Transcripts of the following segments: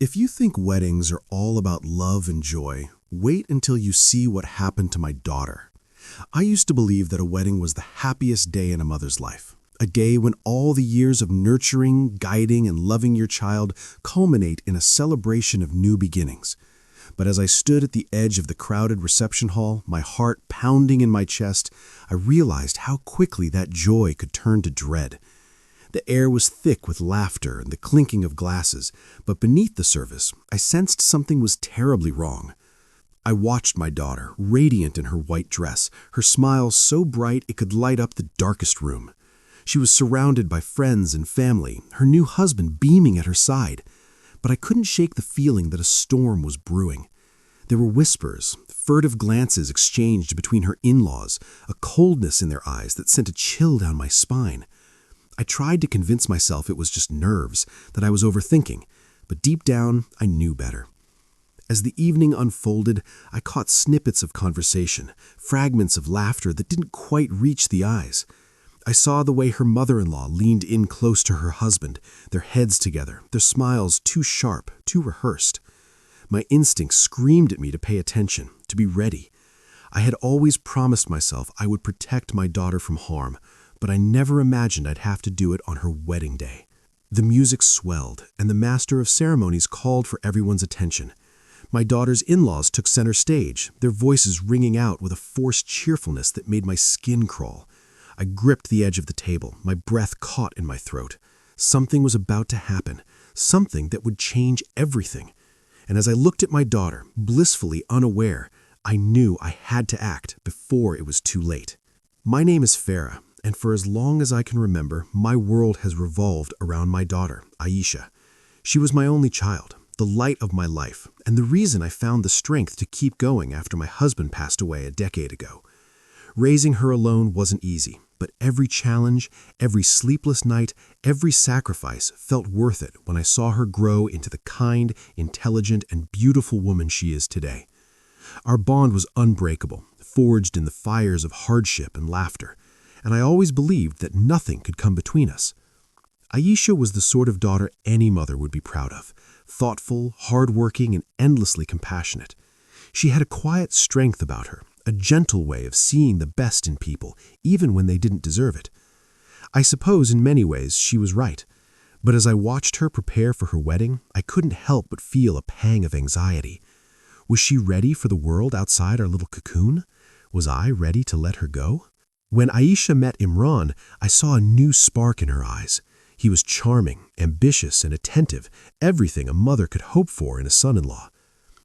If you think weddings are all about love and joy, wait until you see what happened to my daughter. I used to believe that a wedding was the happiest day in a mother's life, a day when all the years of nurturing, guiding, and loving your child culminate in a celebration of new beginnings. But as I stood at the edge of the crowded reception hall, my heart pounding in my chest, I realized how quickly that joy could turn to dread. The air was thick with laughter and the clinking of glasses, but beneath the surface, I sensed something was terribly wrong. I watched my daughter, radiant in her white dress, her smile so bright it could light up the darkest room. She was surrounded by friends and family, her new husband beaming at her side. But I couldn't shake the feeling that a storm was brewing. There were whispers, furtive glances exchanged between her in-laws, a coldness in their eyes that sent a chill down my spine. I tried to convince myself it was just nerves, that I was overthinking, but deep down, I knew better. As the evening unfolded, I caught snippets of conversation, fragments of laughter that didn't quite reach the eyes. I saw the way her mother-in-law leaned in close to her husband, their heads together, their smiles too sharp, too rehearsed. My instincts screamed at me to pay attention, to be ready. I had always promised myself I would protect my daughter from harm, but I never imagined I'd have to do it on her wedding day. The music swelled, and the master of ceremonies called for everyone's attention. My daughter's in-laws took center stage, their voices ringing out with a forced cheerfulness that made my skin crawl. I gripped the edge of the table, my breath caught in my throat. Something was about to happen, something that would change everything. And as I looked at my daughter, blissfully unaware, I knew I had to act before it was too late. My name is Farah, and for as long as I can remember, my world has revolved around my daughter, Aisha. She was my only child, the light of my life, and the reason I found the strength to keep going after my husband passed away a decade ago. Raising her alone wasn't easy, but every challenge, every sleepless night, every sacrifice felt worth it when I saw her grow into the kind, intelligent, and beautiful woman she is today. Our bond was unbreakable, forged in the fires of hardship and laughter, and I always believed that nothing could come between us. Aisha was the sort of daughter any mother would be proud of, thoughtful, hardworking, and endlessly compassionate. She had a quiet strength about her, a gentle way of seeing the best in people, even when they didn't deserve it. I suppose in many ways she was right, but as I watched her prepare for her wedding, I couldn't help but feel a pang of anxiety. Was she ready for the world outside our little cocoon? Was I ready to let her go? When Aisha met Imran, I saw a new spark in her eyes. He was charming, ambitious, and attentive, everything a mother could hope for in a son-in-law.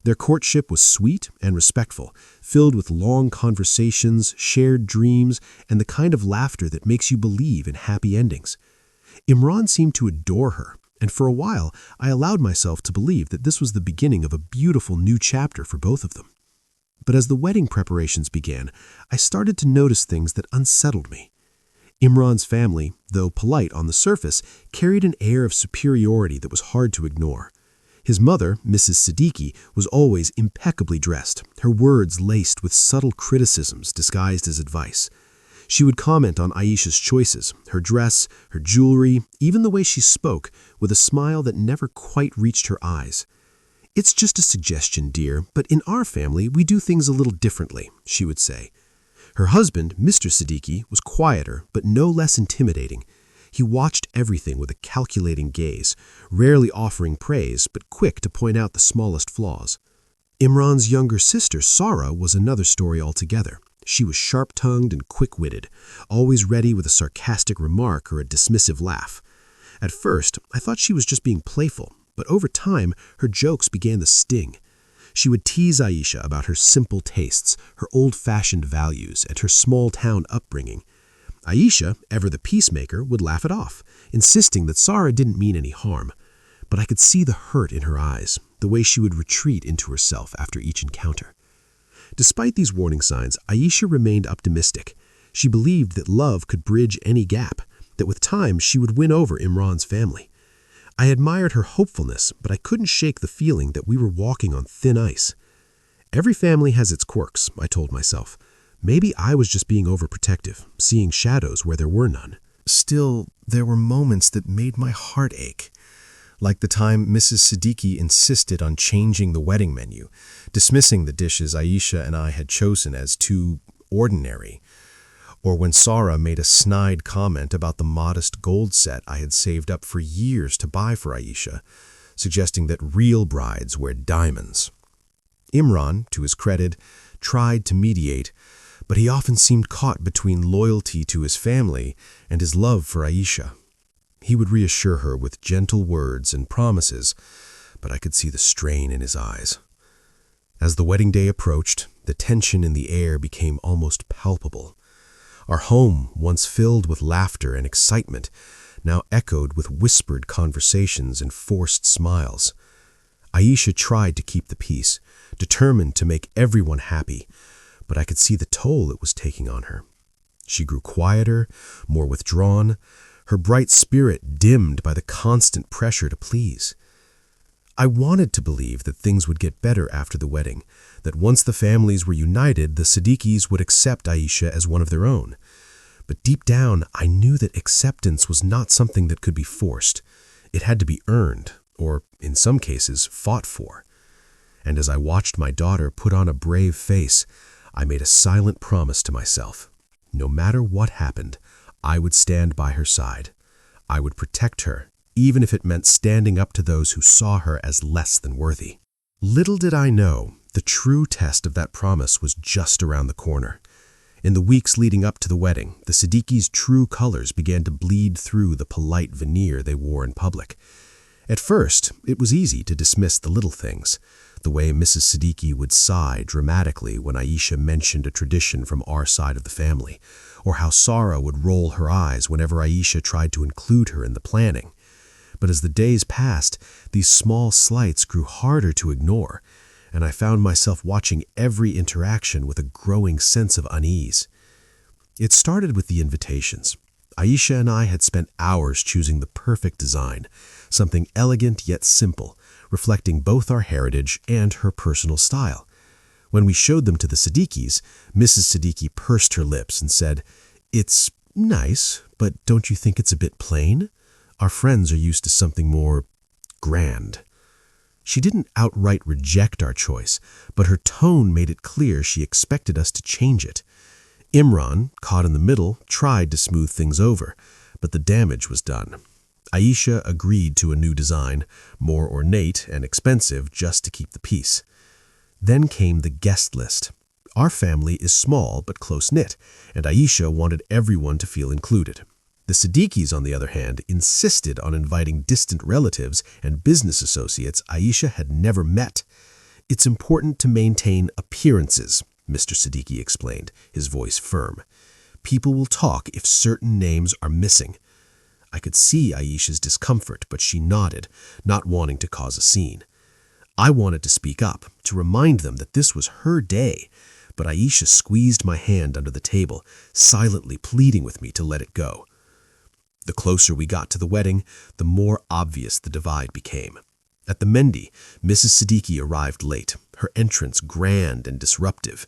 Their courtship was sweet and respectful, filled with long conversations, shared dreams, and the kind of laughter that makes you believe in happy endings. Imran seemed to adore her, and for a while I allowed myself to believe that this was the beginning of a beautiful new chapter for both of them. But as the wedding preparations began, I started to notice things that unsettled me. Imran's family, though polite on the surface, carried an air of superiority that was hard to ignore. His mother, Mrs. Siddiqui, was always impeccably dressed, her words laced with subtle criticisms disguised as advice. She would comment on Aisha's choices, her dress, her jewelry, even the way she spoke, with a smile that never quite reached her eyes. "It's just a suggestion, dear, but in our family we do things a little differently," she would say. Her husband, Mr. Siddiqui, was quieter but no less intimidating. He watched everything with a calculating gaze, rarely offering praise, but quick to point out the smallest flaws. Imran's younger sister, Sara, was another story altogether. She was sharp-tongued and quick-witted, always ready with a sarcastic remark or a dismissive laugh. At first, I thought she was just being playful, but over time, her jokes began to sting. She would tease Aisha about her simple tastes, her old-fashioned values, and her small-town upbringing. Aisha, ever the peacemaker, would laugh it off, insisting that Sara didn't mean any harm. But I could see the hurt in her eyes, the way she would retreat into herself after each encounter. Despite these warning signs, Aisha remained optimistic. She believed that love could bridge any gap, that with time she would win over Imran's family. I admired her hopefulness, but I couldn't shake the feeling that we were walking on thin ice. Every family has its quirks, I told myself. Maybe I was just being overprotective, seeing shadows where there were none. Still, there were moments that made my heart ache. Like the time Mrs. Siddiqui insisted on changing the wedding menu, dismissing the dishes Aisha and I had chosen as too ordinary. Or when Sarah made a snide comment about the modest gold set I had saved up for years to buy for Aisha, suggesting that real brides wear diamonds. Imran, to his credit, tried to mediate, but he often seemed caught between loyalty to his family and his love for Aisha. He would reassure her with gentle words and promises, but I could see the strain in his eyes. As the wedding day approached, the tension in the air became almost palpable. Our home, once filled with laughter and excitement, now echoed with whispered conversations and forced smiles. Aisha tried to keep the peace, determined to make everyone happy, but I could see the toll it was taking on her. She grew quieter, more withdrawn, her bright spirit dimmed by the constant pressure to please. I wanted to believe that things would get better after the wedding, that once the families were united, the Siddiquis would accept Aisha as one of their own. But deep down, I knew that acceptance was not something that could be forced. It had to be earned, or, in some cases, fought for. And as I watched my daughter put on a brave face, I made a silent promise to myself. No matter what happened, I would stand by her side. I would protect her, even if it meant standing up to those who saw her as less than worthy. Little did I know, the true test of that promise was just around the corner. In the weeks leading up to the wedding, the Siddiquis' true colors began to bleed through the polite veneer they wore in public. At first, it was easy to dismiss the little things, the way Mrs. Siddiqui would sigh dramatically when Aisha mentioned a tradition from our side of the family, or how Sarah would roll her eyes whenever Aisha tried to include her in the planning. But as the days passed, these small slights grew harder to ignore, and I found myself watching every interaction with a growing sense of unease. It started with the invitations. Aisha and I had spent hours choosing the perfect design, something elegant yet simple, reflecting both our heritage and her personal style. When we showed them to the Siddiquis, Mrs. Siddiqui pursed her lips and said, "It's nice, but don't you think it's a bit plain? Our friends are used to something more grand." She didn't outright reject our choice, but her tone made it clear she expected us to change it. Imran, caught in the middle, tried to smooth things over, but the damage was done. Aisha agreed to a new design, more ornate and expensive just to keep the peace. Then came the guest list. Our family is small but close-knit, and Aisha wanted everyone to feel included. The Siddiquis, on the other hand, insisted on inviting distant relatives and business associates Aisha had never met. "It's important to maintain appearances," Mr. Siddiqui explained, his voice firm. "People will talk if certain names are missing." I could see Aisha's discomfort, but she nodded, not wanting to cause a scene. I wanted to speak up, to remind them that this was her day, but Aisha squeezed my hand under the table, silently pleading with me to let it go. The closer we got to the wedding, the more obvious the divide became. At the Mendi, Mrs. Siddiqui arrived late, her entrance grand and disruptive.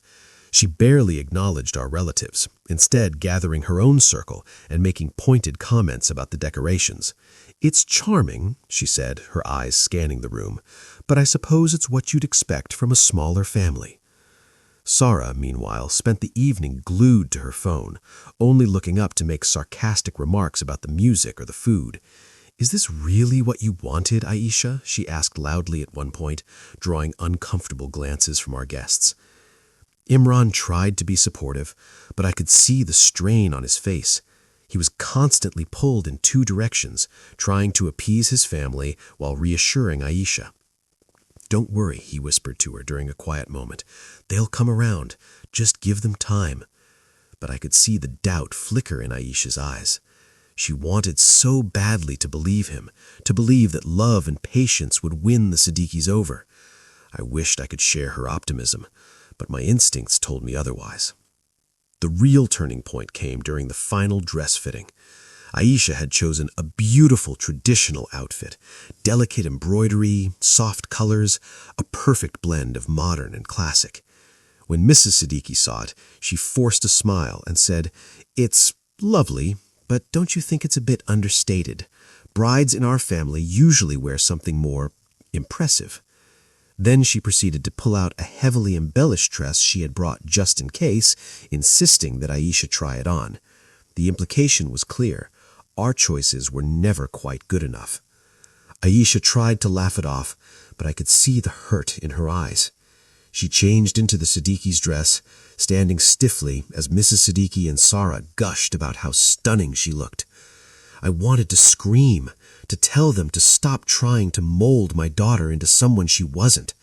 She barely acknowledged our relatives, instead gathering her own circle and making pointed comments about the decorations. "It's charming," she said, her eyes scanning the room, "but I suppose it's what you'd expect from a smaller family." Sarah, meanwhile, spent the evening glued to her phone, only looking up to make sarcastic remarks about the music or the food. "Is this really what you wanted, Aisha?" she asked loudly at one point, drawing uncomfortable glances from our guests. Imran tried to be supportive, but I could see the strain on his face. He was constantly pulled in two directions, trying to appease his family while reassuring Aisha. "Don't worry," he whispered to her during a quiet moment. "They'll come around. Just give them time." But I could see the doubt flicker in Aisha's eyes. She wanted so badly to believe him, to believe that love and patience would win the Siddiquis over. I wished I could share her optimism, but my instincts told me otherwise. The real turning point came during the final dress fitting. Aisha had chosen a beautiful traditional outfit, delicate embroidery, soft colors, a perfect blend of modern and classic. When Mrs. Siddiqui saw it, she forced a smile and said, "It's lovely, but don't you think it's a bit understated? Brides in our family usually wear something more impressive. Then she proceeded to pull out a heavily embellished dress she had brought just in case, insisting that Aisha try it on. The implication was clear. Our choices were never quite good enough. Aisha tried to laugh it off, but I could see the hurt in her eyes. She changed into the Siddiqui's dress, standing stiffly as Mrs. Siddiqui and Sarah gushed about how stunning she looked. I wanted to scream, to tell them to stop trying to mold my daughter into someone she wasn't.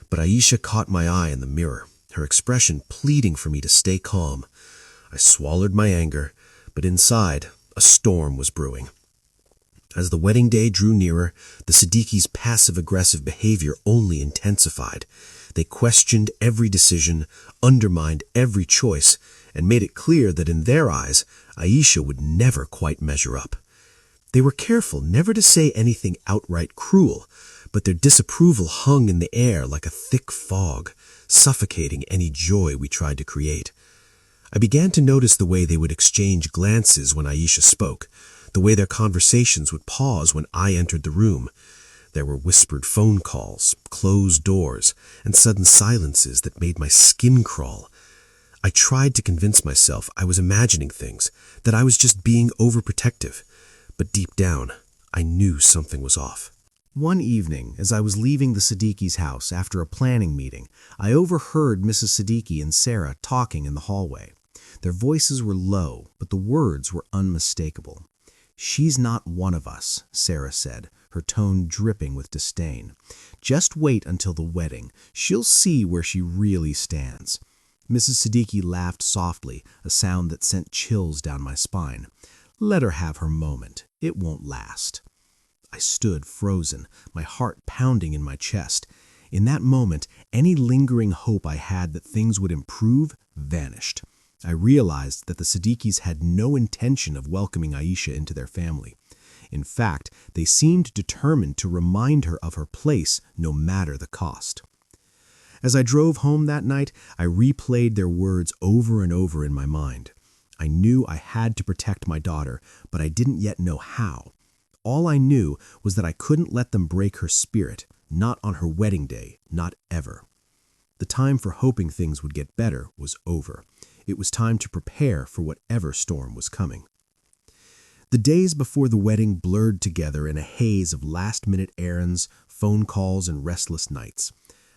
But Aisha caught my eye in the mirror, her expression pleading for me to stay calm. I swallowed my anger, but inside, a storm was brewing. As the wedding day drew nearer, the Siddiqui's passive-aggressive behavior only intensified. They questioned every decision, undermined every choice, and made it clear that in their eyes, Aisha would never quite measure up. They were careful never to say anything outright cruel, but their disapproval hung in the air like a thick fog, suffocating any joy we tried to create. I began to notice the way they would exchange glances when Aisha spoke, the way their conversations would pause when I entered the room. There were whispered phone calls, closed doors, and sudden silences that made my skin crawl. I tried to convince myself I was imagining things, that I was just being overprotective. But deep down, I knew something was off. One evening, as I was leaving the Siddiqui's house after a planning meeting, I overheard Mrs. Siddiqui and Sarah talking in the hallway. Their voices were low, but the words were unmistakable. "She's not one of us," Sarah said, her tone dripping with disdain. "Just wait until the wedding. She'll see where she really stands." Mrs. Siddiqui laughed softly, a sound that sent chills down my spine. "Let her have her moment. It won't last." I stood frozen, my heart pounding in my chest. In that moment, any lingering hope I had that things would improve vanished. I realized that the Siddiquis had no intention of welcoming Aisha into their family. In fact, they seemed determined to remind her of her place no matter the cost. As I drove home that night, I replayed their words over and over in my mind. I knew I had to protect my daughter, but I didn't yet know how. All I knew was that I couldn't let them break her spirit, not on her wedding day, not ever. The time for hoping things would get better was over. It was time to prepare for whatever storm was coming. The days before the wedding blurred together in a haze of last-minute errands, phone calls, and restless nights.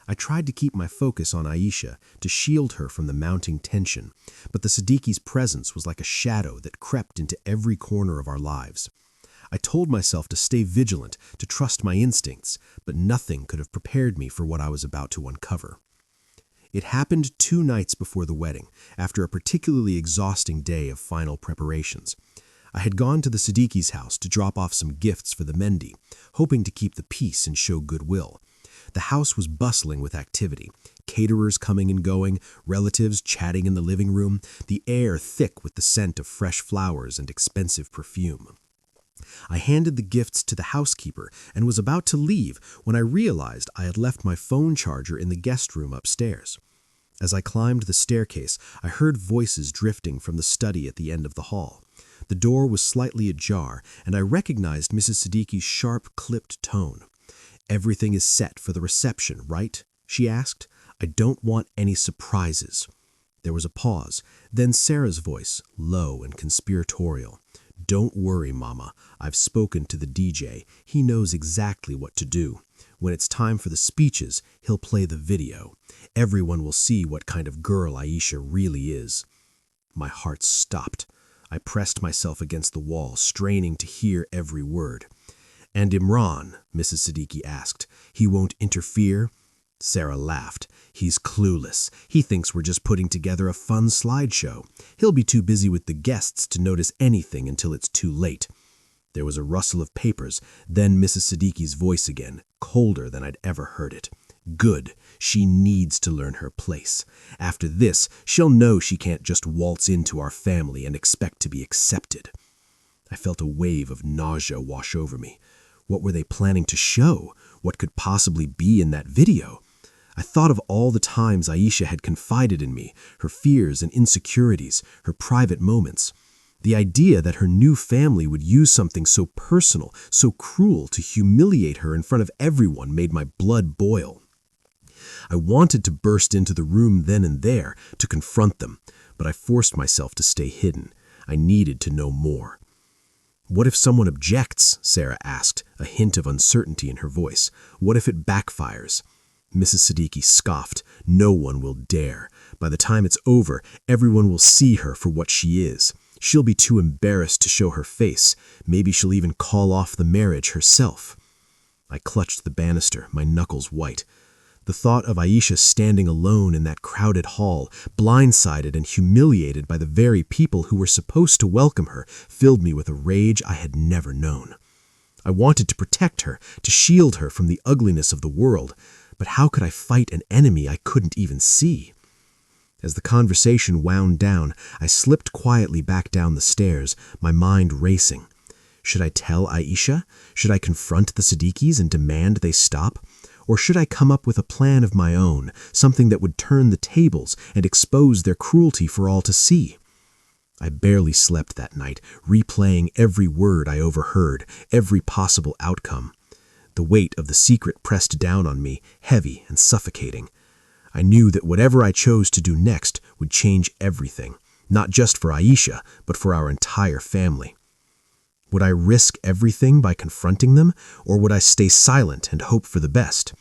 I tried to keep my focus on Aisha, to shield her from the mounting tension, but the Siddiqui's presence was like a shadow that crept into every corner of our lives. I told myself to stay vigilant, to trust my instincts, but nothing could have prepared me for what I was about to uncover. It happened 2 nights before the wedding, after a particularly exhausting day of final preparations. I had gone to the Siddiqui's house to drop off some gifts for the Mendi, hoping to keep the peace and show goodwill. The house was bustling with activity, caterers coming and going, relatives chatting in the living room, the air thick with the scent of fresh flowers and expensive perfume. I handed the gifts to the housekeeper and was about to leave when I realized I had left my phone charger in the guest room upstairs. As I climbed the staircase, I heard voices drifting from the study at the end of the hall. The door was slightly ajar, and I recognized Mrs. Siddiqui's sharp, clipped tone. "Everything is set for the reception, right?" she asked. "I don't want any surprises." There was a pause, then Sarah's voice, low and conspiratorial. "Don't worry, Mama. I've spoken to the DJ. He knows exactly what to do. When it's time for the speeches, he'll play the video. Everyone will see what kind of girl Aisha really is." My heart stopped. I pressed myself against the wall, straining to hear every word. "And Imran?" Mrs. Siddiqui asked. "He won't interfere?" Sarah laughed. "He's clueless. He thinks we're just putting together a fun slideshow. He'll be too busy with the guests to notice anything until it's too late." There was a rustle of papers, then Mrs. Siddiqui's voice again, colder than I'd ever heard it. "Good. She needs to learn her place. After this, she'll know she can't just waltz into our family and expect to be accepted." I felt a wave of nausea wash over me. What were they planning to show? What could possibly be in that video? I thought of all the times Aisha had confided in me, her fears and insecurities, her private moments. The idea that her new family would use something so personal, so cruel to humiliate her in front of everyone made my blood boil. I wanted to burst into the room then and there to confront them, but I forced myself to stay hidden. I needed to know more. "What if someone objects?" Sarah asked, a hint of uncertainty in her voice. "What if it backfires?" Mrs. Siddiqui scoffed. "No one will dare. By the time it's over, everyone will see her for what she is. She'll be too embarrassed to show her face. Maybe she'll even call off the marriage herself." I clutched the banister, my knuckles white. The thought of Aisha standing alone in that crowded hall, blindsided and humiliated by the very people who were supposed to welcome her, filled me with a rage I had never known. I wanted to protect her, to shield her from the ugliness of the world, but how could I fight an enemy I couldn't even see? As the conversation wound down, I slipped quietly back down the stairs, my mind racing. Should I tell Aisha? Should I confront the Siddiquis and demand they stop? Or should I come up with a plan of my own, something that would turn the tables and expose their cruelty for all to see? I barely slept that night, replaying every word I overheard, every possible outcome. The weight of the secret pressed down on me, heavy and suffocating. I knew that whatever I chose to do next would change everything, not just for Aisha, but for our entire family. Would I risk everything by confronting them, or would I stay silent and hope for the best?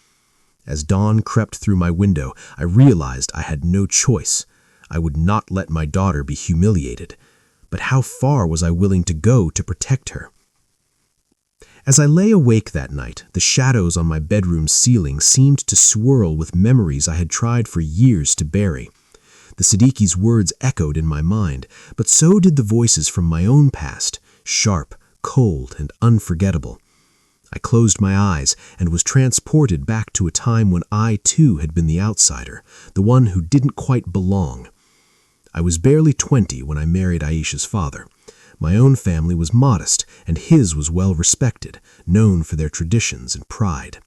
As dawn crept through my window, I realized I had no choice. I would not let my daughter be humiliated. But how far was I willing to go to protect her? As I lay awake that night, the shadows on my bedroom ceiling seemed to swirl with memories I had tried for years to bury. The Siddiqui's words echoed in my mind, but so did the voices from my own past, sharp, cold, and unforgettable. I closed my eyes and was transported back to a time when I, too, had been the outsider, the one who didn't quite belong. I was barely 20 when I married Aisha's father. My own family was modest, and his was well respected, known for their traditions and pride.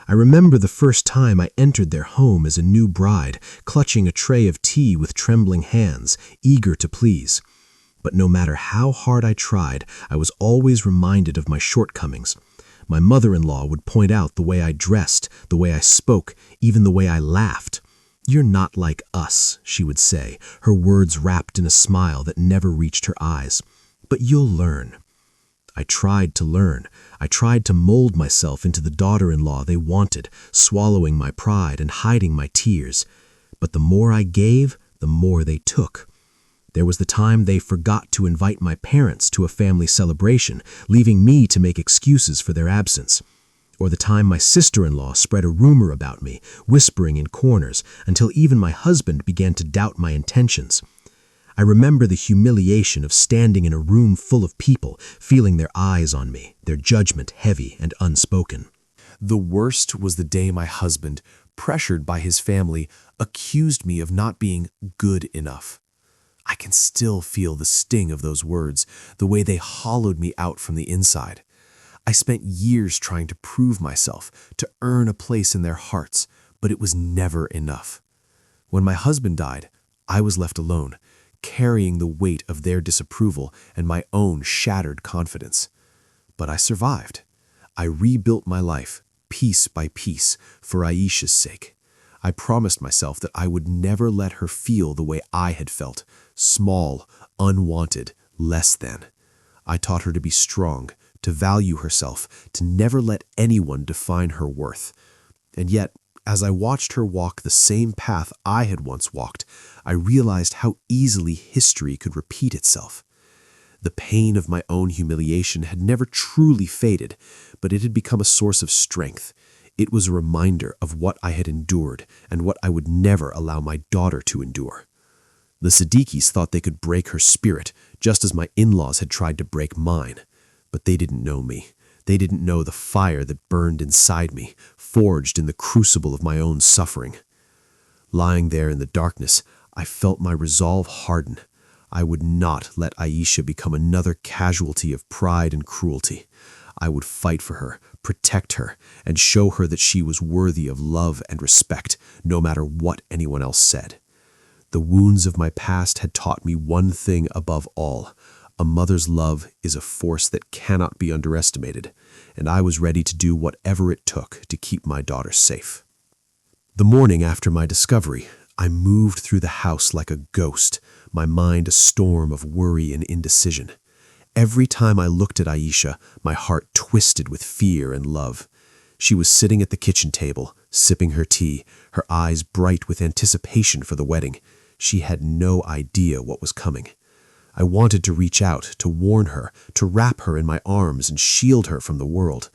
I remember the first time I entered their home as a new bride, clutching a tray of tea with trembling hands, eager to please. But no matter how hard I tried, I was always reminded of my shortcomings. My mother-in-law would point out the way I dressed, the way I spoke, even the way I laughed. "You're not like us," she would say, her words wrapped in a smile that never reached her eyes. "But you'll learn." I tried to learn. I tried to mold myself into the daughter-in-law they wanted, swallowing my pride and hiding my tears. But the more I gave, the more they took. There was the time they forgot to invite my parents to a family celebration, leaving me to make excuses for their absence. Or the time my sister-in-law spread a rumor about me, whispering in corners, until even my husband began to doubt my intentions. I remember the humiliation of standing in a room full of people, feeling their eyes on me, their judgment heavy and unspoken. The worst was the day my husband, pressured by his family, accused me of not being good enough. I can still feel the sting of those words, the way they hollowed me out from the inside. I spent years trying to prove myself, to earn a place in their hearts, but it was never enough. When my husband died, I was left alone, carrying the weight of their disapproval and my own shattered confidence. But I survived. I rebuilt my life, piece by piece, for Aisha's sake. I promised myself that I would never let her feel the way I had felt, small, unwanted, less than. I taught her to be strong, to value herself, to never let anyone define her worth. And yet, as I watched her walk the same path I had once walked, I realized how easily history could repeat itself. The pain of my own humiliation had never truly faded, but it had become a source of strength. It was a reminder of what I had endured and what I would never allow my daughter to endure. The Siddiquis thought they could break her spirit, just as my in-laws had tried to break mine. But they didn't know me. They didn't know the fire that burned inside me, forged in the crucible of my own suffering. Lying there in the darkness, I felt my resolve harden. I would not let Aisha become another casualty of pride and cruelty. I would fight for her, protect her, and show her that she was worthy of love and respect, no matter what anyone else said. The wounds of my past had taught me one thing above all. A mother's love is a force that cannot be underestimated, and I was ready to do whatever it took to keep my daughter safe. The morning after my discovery, I moved through the house like a ghost, my mind a storm of worry and indecision. Every time I looked at Aisha, my heart twisted with fear and love. She was sitting at the kitchen table, sipping her tea, her eyes bright with anticipation for the wedding. She had no idea what was coming. I wanted to reach out, to warn her, to wrap her in my arms and shield her from the world.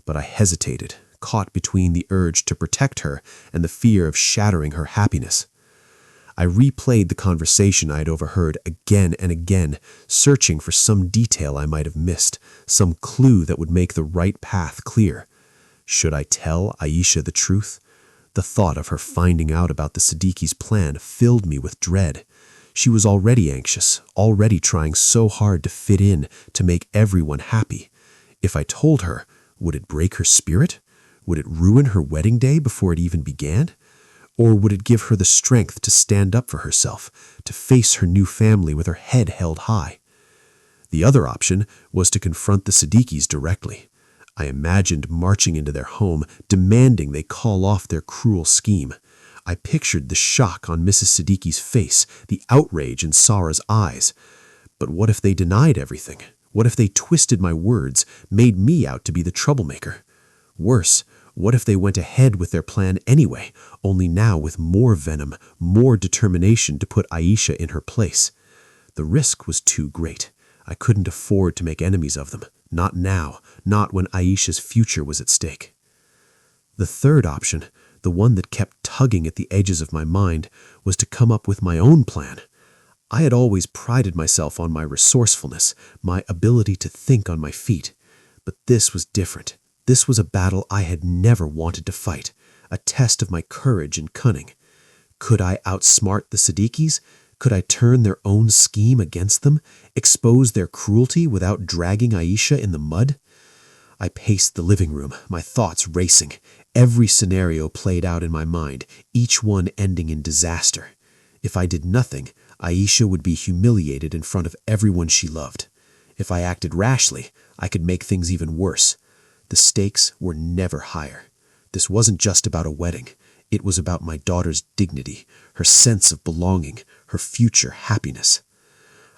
But I hesitated, caught between the urge to protect her and the fear of shattering her happiness. I replayed the conversation I had overheard again and again, searching for some detail I might have missed, some clue that would make the right path clear. Should I tell Aisha the truth? The thought of her finding out about the Siddiqui's plan filled me with dread. She was already anxious, already trying so hard to fit in, to make everyone happy. If I told her, would it break her spirit? Would it ruin her wedding day before it even began? Or would it give her the strength to stand up for herself, to face her new family with her head held high? The other option was to confront the Siddiquis directly. I imagined marching into their home, demanding they call off their cruel scheme. I pictured the shock on Mrs. Siddiqui's face, the outrage in Sarah's eyes. But what if they denied everything? What if they twisted my words, made me out to be the troublemaker? Worse, what if they went ahead with their plan anyway, only now with more venom, more determination to put Aisha in her place? The risk was too great. I couldn't afford to make enemies of them. Not now, not when Aisha's future was at stake. The third option, the one that kept tugging at the edges of my mind, was to come up with my own plan. I had always prided myself on my resourcefulness, my ability to think on my feet. But this was different. This was a battle I had never wanted to fight, a test of my courage and cunning. Could I outsmart the Siddiquis? Could I turn their own scheme against them, expose their cruelty without dragging Aisha in the mud? I paced the living room, my thoughts racing. Every scenario played out in my mind, each one ending in disaster. If I did nothing, Aisha would be humiliated in front of everyone she loved. If I acted rashly, I could make things even worse. The stakes were never higher. This wasn't just about a wedding. It was about my daughter's dignity, her sense of belonging, her future happiness.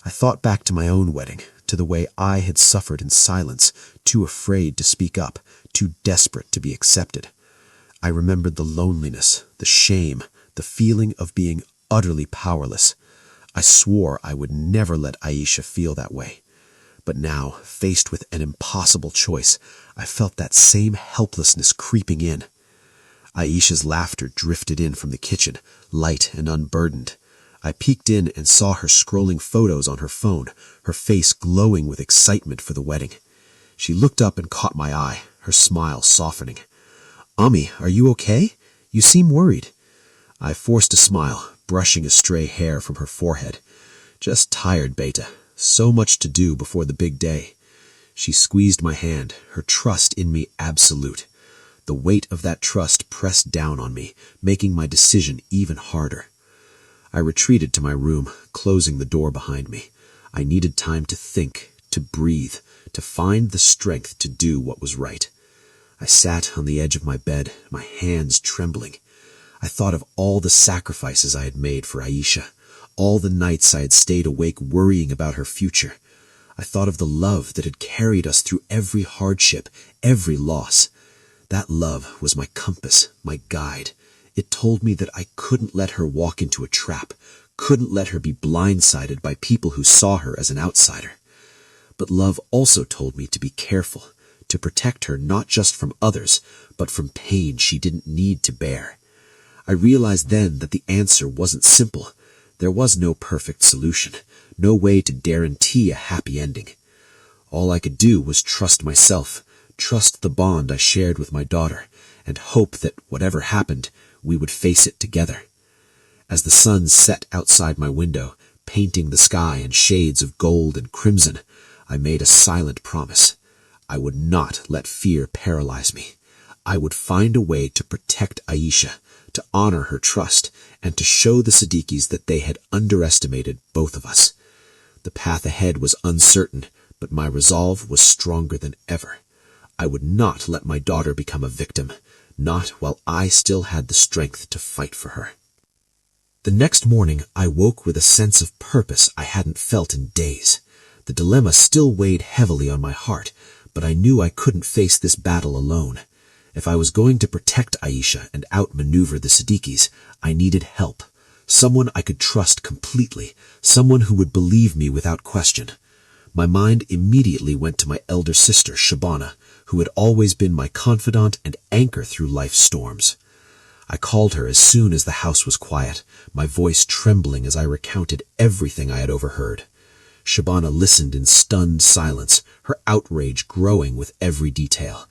I thought back to my own wedding, to the way I had suffered in silence, too afraid to speak up, too desperate to be accepted. I remembered the loneliness, the shame, the feeling of being utterly powerless. I swore I would never let Aisha feel that way. But now, faced with an impossible choice, I felt that same helplessness creeping in. Aisha's laughter drifted in from the kitchen, light and unburdened. I peeked in and saw her scrolling photos on her phone, her face glowing with excitement for the wedding. She looked up and caught my eye, her smile softening. "Ami, are you okay? You seem worried." I forced a smile, brushing a stray hair from her forehead. "Just tired, Beta. So much to do before the big day." She squeezed my hand, her trust in me absolute. The weight of that trust pressed down on me, making my decision even harder. I retreated to my room, closing the door behind me. I needed time to think, to breathe, to find the strength to do what was right. I sat on the edge of my bed, my hands trembling. I thought of all the sacrifices I had made for Aisha, all the nights I had stayed awake worrying about her future. I thought of the love that had carried us through every hardship, every loss. That love was my compass, my guide. It told me that I couldn't let her walk into a trap, couldn't let her be blindsided by people who saw her as an outsider. But love also told me to be careful, to protect her not just from others, but from pain she didn't need to bear. I realized then that the answer wasn't simple. There was no perfect solution, no way to guarantee a happy ending. All I could do was trust myself, trust the bond I shared with my daughter, and hope that whatever happened, we would face it together. As the sun set outside my window, painting the sky in shades of gold and crimson, I made a silent promise. I would not let fear paralyze me. I would find a way to protect Aisha, to honor her trust, and to show the Siddiquis that they had underestimated both of us. The path ahead was uncertain, but my resolve was stronger than ever. I would not let my daughter become a victim, not while I still had the strength to fight for her. The next morning, I woke with a sense of purpose I hadn't felt in days. The dilemma still weighed heavily on my heart, but I knew I couldn't face this battle alone. If I was going to protect Aisha and outmaneuver the Siddiquis, I needed help. Someone I could trust completely, someone who would believe me without question. My mind immediately went to my elder sister, Shabana, who had always been my confidant and anchor through life's storms. I called her as soon as the house was quiet, my voice trembling as I recounted everything I had overheard. Shabana listened in stunned silence, her outrage growing with every detail.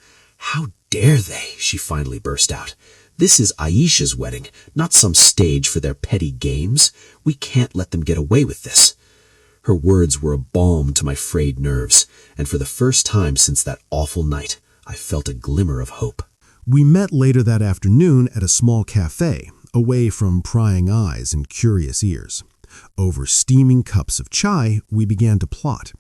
"How dare they?" she finally burst out. "This is Aisha's wedding, not some stage for their petty games. We can't let them get away with this." Her words were a balm to my frayed nerves, and for the first time since that awful night, I felt a glimmer of hope. We met later that afternoon at a small cafe, away from prying eyes and curious ears. Over steaming cups of chai, we began to plot.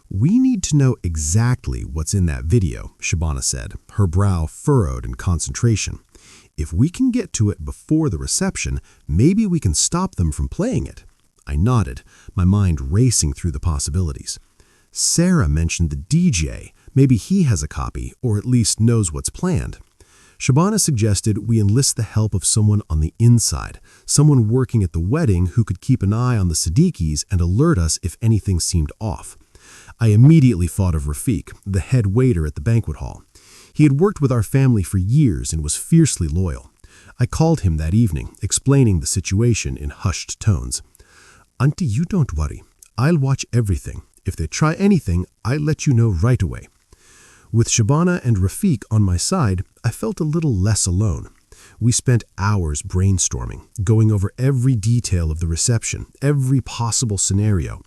"We need to know exactly what's in that video," Shabana said, her brow furrowed in concentration. "If we can get to it before the reception, maybe we can stop them from playing it." I nodded, my mind racing through the possibilities. Sarah mentioned the DJ. Maybe he has a copy, or at least knows what's planned. Shabana suggested we enlist the help of someone on the inside, someone working at the wedding who could keep an eye on the Siddiquis and alert us if anything seemed off. I immediately thought of Rafiq, the head waiter at the banquet hall. He had worked with our family for years and was fiercely loyal. I called him that evening, explaining the situation in hushed tones. "Auntie, you don't worry. I'll watch everything. If they try anything, I'll let you know right away." With Shabana and Rafiq on my side, I felt a little less alone. We spent hours brainstorming, going over every detail of the reception, every possible scenario.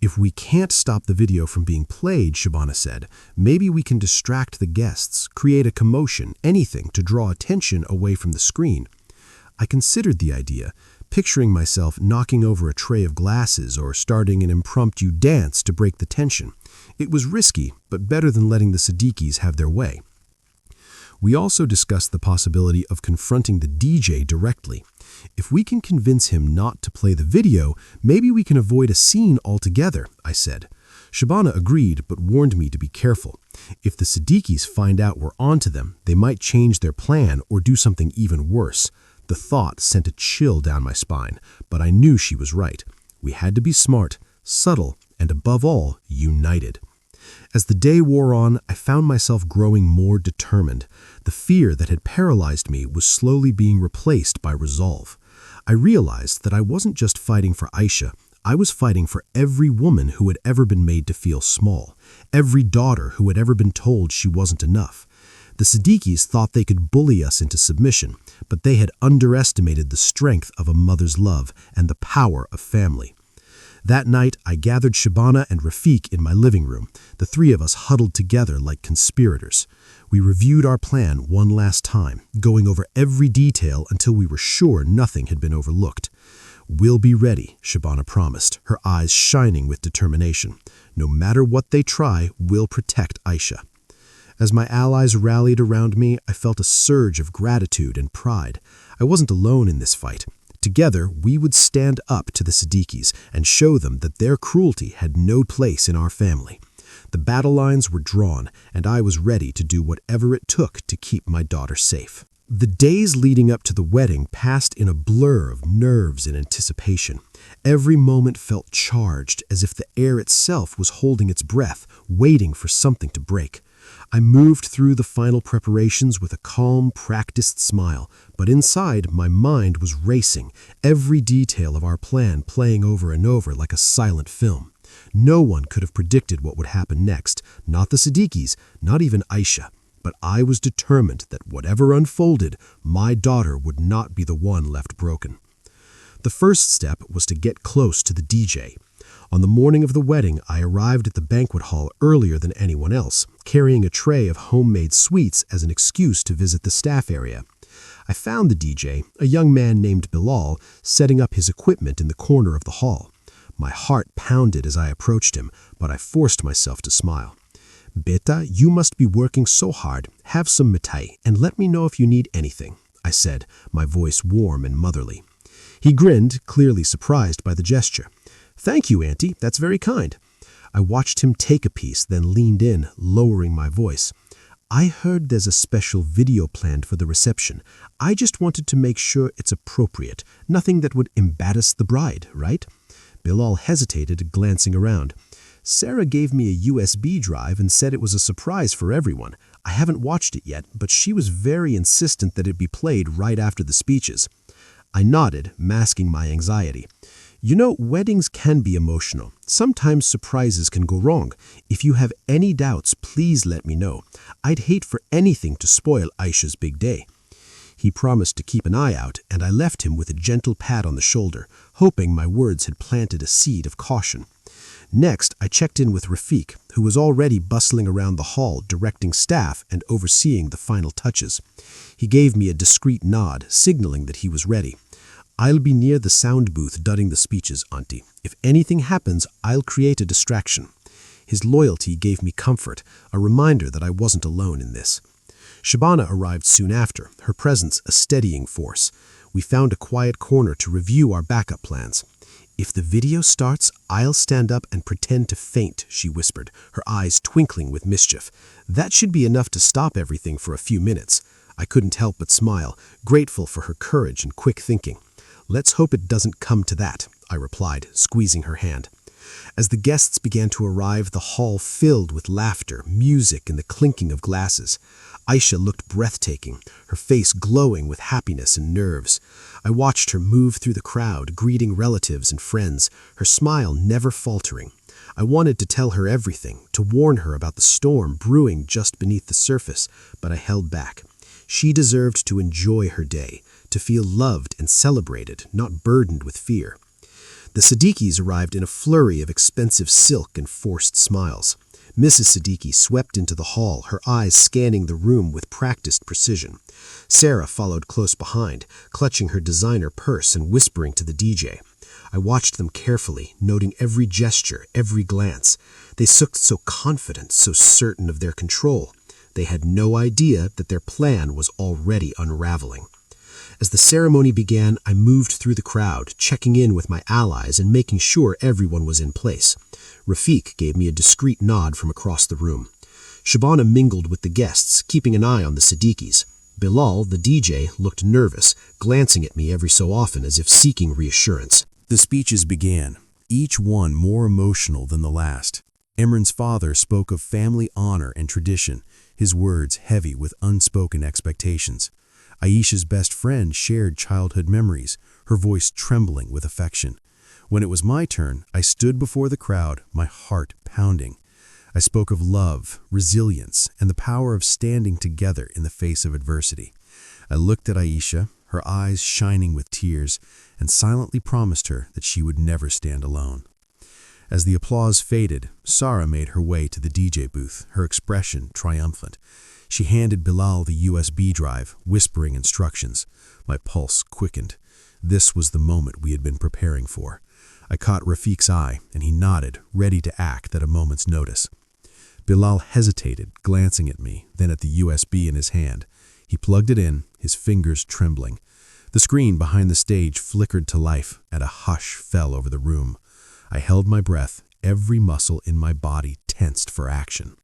"If we can't stop the video from being played," Shabana said, "maybe we can distract the guests, create a commotion, anything to draw attention away from the screen." I considered the idea, picturing myself knocking over a tray of glasses or starting an impromptu dance to break the tension. It was risky, but better than letting the Siddiquis have their way. We also discussed the possibility of confronting the DJ directly. "If we can convince him not to play the video, maybe we can avoid a scene altogether," I said. Shabana agreed, but warned me to be careful. If the Siddiquis find out we're onto them, they might change their plan or do something even worse. The thought sent a chill down my spine, but I knew she was right. We had to be smart, subtle, and above all, united. As the day wore on, I found myself growing more determined. The fear that had paralyzed me was slowly being replaced by resolve. I realized that I wasn't just fighting for Aisha. I was fighting for every woman who had ever been made to feel small, every daughter who had ever been told she wasn't enough. The Siddiquis thought they could bully us into submission, but they had underestimated the strength of a mother's love and the power of family. That night, I gathered Shabana and Rafiq in my living room. The three of us huddled together like conspirators. We reviewed our plan one last time, going over every detail until we were sure nothing had been overlooked. "We'll be ready," Shabana promised, her eyes shining with determination. "No matter what they try, we'll protect Aisha." As my allies rallied around me, I felt a surge of gratitude and pride. I wasn't alone in this fight. Together, we would stand up to the Siddiquis and show them that their cruelty had no place in our family. The battle lines were drawn, and I was ready to do whatever it took to keep my daughter safe. The days leading up to the wedding passed in a blur of nerves and anticipation. Every moment felt charged, as if the air itself was holding its breath, waiting for something to break. I moved through the final preparations with a calm, practiced smile, but inside my mind was racing, every detail of our plan playing over and over like a silent film. No one could have predicted what would happen next, not the Siddiquis, not even Aisha. But I was determined that whatever unfolded, my daughter would not be the one left broken. The first step was to get close to the DJ. On the morning of the wedding, I arrived at the banquet hall earlier than anyone else, carrying a tray of homemade sweets as an excuse to visit the staff area. I found the DJ, a young man named Bilal, setting up his equipment in the corner of the hall. My heart pounded as I approached him, but I forced myself to smile. "Beta, you must be working so hard. Have some mithai and let me know if you need anything," I said, my voice warm and motherly. He grinned, clearly surprised by the gesture. "Thank you, Auntie. That's very kind." I watched him take a piece, then leaned in, lowering my voice. "I heard there's a special video planned for the reception. I just wanted to make sure it's appropriate. Nothing that would embarrass the bride, right?" Bilal hesitated, glancing around. "Sarah gave me a USB drive and said it was a surprise for everyone. I haven't watched it yet, but she was very insistent that it be played right after the speeches." I nodded, masking my anxiety. "You know, weddings can be emotional. Sometimes surprises can go wrong. If you have any doubts, please let me know. I'd hate for anything to spoil Aisha's big day." He promised to keep an eye out, and I left him with a gentle pat on the shoulder, hoping my words had planted a seed of caution. Next, I checked in with Rafiq, who was already bustling around the hall, directing staff and overseeing the final touches. He gave me a discreet nod, signaling that he was ready. "I'll be near the sound booth during the speeches, Auntie. If anything happens, I'll create a distraction." His loyalty gave me comfort, a reminder that I wasn't alone in this. Shabana arrived soon after, her presence a steadying force. We found a quiet corner to review our backup plans. "If the video starts, I'll stand up and pretend to faint," she whispered, her eyes twinkling with mischief. "That should be enough to stop everything for a few minutes." I couldn't help but smile, grateful for her courage and quick thinking. "Let's hope it doesn't come to that," I replied, squeezing her hand. As the guests began to arrive, the hall filled with laughter, music, and the clinking of glasses. Aisha looked breathtaking, her face glowing with happiness and nerves. I watched her move through the crowd, greeting relatives and friends, her smile never faltering. I wanted to tell her everything, to warn her about the storm brewing just beneath the surface, but I held back. She deserved to enjoy her day, to feel loved and celebrated, not burdened with fear. The Siddiquis arrived in a flurry of expensive silk and forced smiles. Mrs. Siddiqui swept into the hall, her eyes scanning the room with practiced precision. Sarah followed close behind, clutching her designer purse and whispering to the DJ. I watched them carefully, noting every gesture, every glance. They looked so confident, so certain of their control. They had no idea that their plan was already unraveling. As the ceremony began, I moved through the crowd, checking in with my allies and making sure everyone was in place. Rafiq gave me a discreet nod from across the room. Shabana mingled with the guests, keeping an eye on the Siddiquis. Bilal, the DJ, looked nervous, glancing at me every so often as if seeking reassurance. The speeches began, each one more emotional than the last. Imran's father spoke of family honor and tradition, his words heavy with unspoken expectations. Aisha's best friend shared childhood memories, her voice trembling with affection. When it was my turn, I stood before the crowd, my heart pounding. I spoke of love, resilience, and the power of standing together in the face of adversity. I looked at Aisha, her eyes shining with tears, and silently promised her that she would never stand alone. As the applause faded, Sarah made her way to the DJ booth, her expression triumphant. She handed Bilal the USB drive, whispering instructions. My pulse quickened. This was the moment we had been preparing for. I caught Rafiq's eye, and he nodded, ready to act at a moment's notice. Bilal hesitated, glancing at me, then at the USB in his hand. He plugged it in, his fingers trembling. The screen behind the stage flickered to life, and a hush fell over the room. I held my breath, every muscle in my body tensed for action.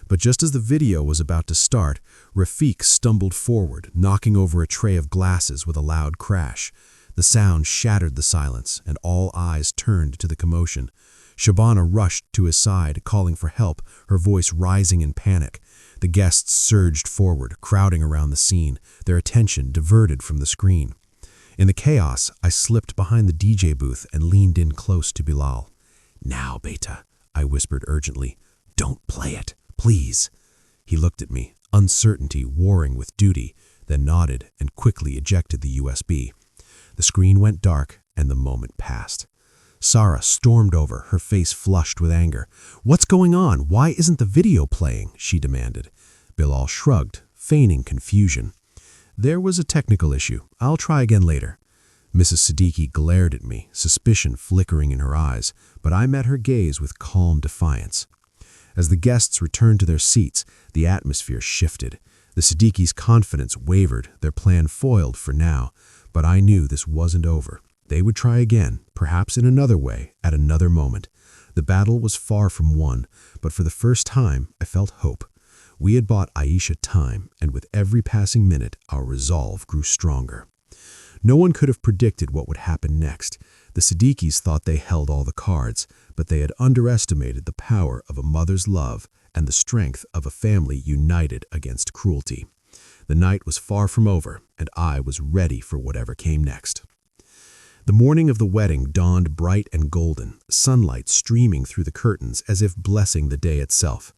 But just as the video was about to start, Rafiq stumbled forward, knocking over a tray of glasses with a loud crash. The sound shattered the silence, and all eyes turned to the commotion. Shabana rushed to his side, calling for help, her voice rising in panic. The guests surged forward, crowding around the scene, their attention diverted from the screen. In the chaos, I slipped behind the DJ booth and leaned in close to Bilal. "Now, Beta," I whispered urgently. "Don't play it. Please." He looked at me, uncertainty warring with duty, then nodded and quickly ejected the USB. The screen went dark, and the moment passed. Sarah stormed over, her face flushed with anger. "What's going on? Why isn't the video playing?" she demanded. Bilal shrugged, feigning confusion. "There was a technical issue. I'll try again later." Mrs. Siddiqui glared at me, suspicion flickering in her eyes, but I met her gaze with calm defiance. As the guests returned to their seats, the atmosphere shifted. The Siddiquis' confidence wavered, their plan foiled for now, but I knew this wasn't over. They would try again, perhaps in another way, at another moment. The battle was far from won, but for the first time, I felt hope. We had bought Aisha time, and with every passing minute, our resolve grew stronger. No one could have predicted what would happen next. The Siddiquis thought they held all the cards, but they had underestimated the power of a mother's love and the strength of a family united against cruelty. The night was far from over, and I was ready for whatever came next. The morning of the wedding dawned bright and golden, sunlight streaming through the curtains as if blessing the day itself.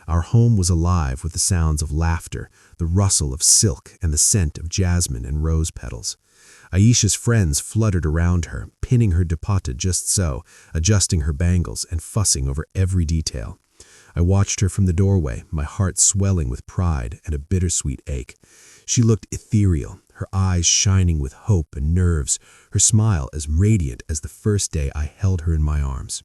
Our home was alive with the sounds of laughter, the rustle of silk, and the scent of jasmine and rose petals. Aisha's friends fluttered around her, pinning her dupatta just so, adjusting her bangles and fussing over every detail. I watched her from the doorway, my heart swelling with pride and a bittersweet ache. She looked ethereal, her eyes shining with hope and nerves, her smile as radiant as the first day I held her in my arms.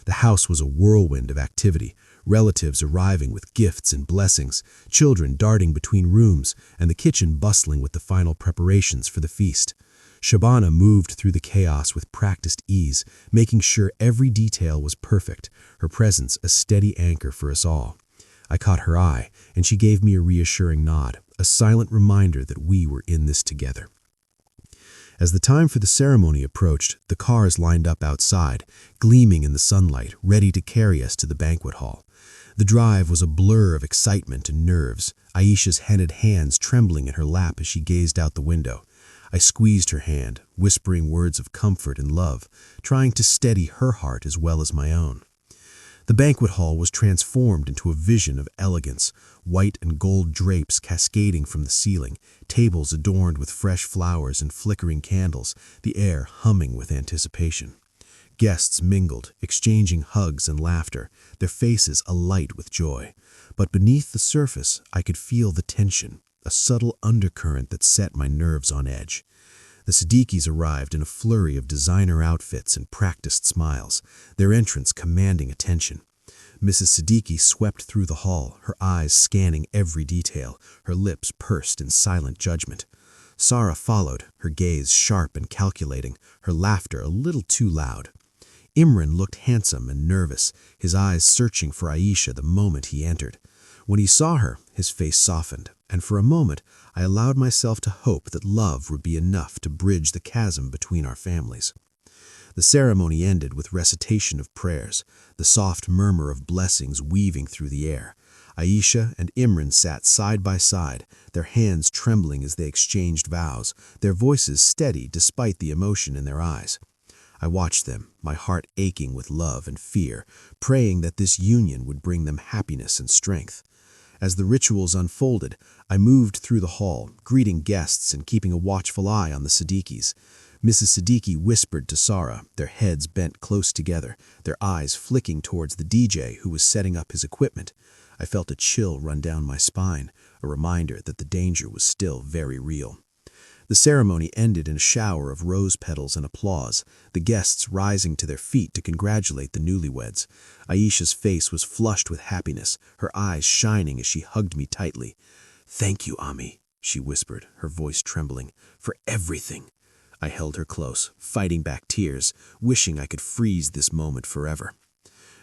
The house was a whirlwind of activity, relatives arriving with gifts and blessings, children darting between rooms, and the kitchen bustling with the final preparations for the feast. Shabana moved through the chaos with practiced ease, making sure every detail was perfect, her presence a steady anchor for us all. I caught her eye, and she gave me a reassuring nod, a silent reminder that we were in this together. As the time for the ceremony approached, the cars lined up outside, gleaming in the sunlight, ready to carry us to the banquet hall. The drive was a blur of excitement and nerves, Aisha's henna'd hands trembling in her lap as she gazed out the window. I squeezed her hand, whispering words of comfort and love, trying to steady her heart as well as my own. The banquet hall was transformed into a vision of elegance, white and gold drapes cascading from the ceiling, tables adorned with fresh flowers and flickering candles, the air humming with anticipation. Guests mingled, exchanging hugs and laughter, their faces alight with joy. But beneath the surface, I could feel the tension, a subtle undercurrent that set my nerves on edge. The Siddiquis arrived in a flurry of designer outfits and practiced smiles, their entrance commanding attention. Mrs. Siddiqui swept through the hall, her eyes scanning every detail, her lips pursed in silent judgment. Sarah followed, her gaze sharp and calculating, her laughter a little too loud. Imran looked handsome and nervous, his eyes searching for Aisha the moment he entered. When he saw her, his face softened, and for a moment I allowed myself to hope that love would be enough to bridge the chasm between our families. The ceremony ended with recitation of prayers, the soft murmur of blessings weaving through the air. Aisha and Imran sat side by side, their hands trembling as they exchanged vows, their voices steady despite the emotion in their eyes. I watched them, my heart aching with love and fear, praying that this union would bring them happiness and strength. As the rituals unfolded, I moved through the hall, greeting guests and keeping a watchful eye on the Siddiquis. Mrs. Siddiqui whispered to Sarah, their heads bent close together, their eyes flicking towards the DJ who was setting up his equipment. I felt a chill run down my spine, a reminder that the danger was still very real. The ceremony ended in a shower of rose petals and applause, the guests rising to their feet to congratulate the newlyweds. Aisha's face was flushed with happiness, her eyes shining as she hugged me tightly. "Thank you, Ami," she whispered, her voice trembling, "for everything." I held her close, fighting back tears, wishing I could freeze this moment forever.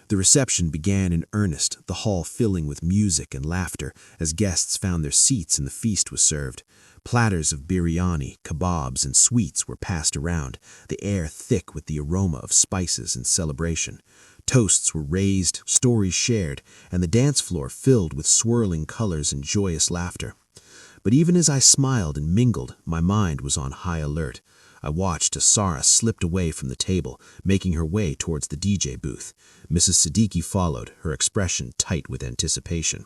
The reception began in earnest, the hall filling with music and laughter as guests found their seats and the feast was served. Platters of biryani, kebabs, and sweets were passed around, the air thick with the aroma of spices and celebration. Toasts were raised, stories shared, and the dance floor filled with swirling colors and joyous laughter. But even as I smiled and mingled, my mind was on high alert. I watched as Sarah slipped away from the table, making her way towards the DJ booth. Mrs. Siddiqui followed, her expression tight with anticipation.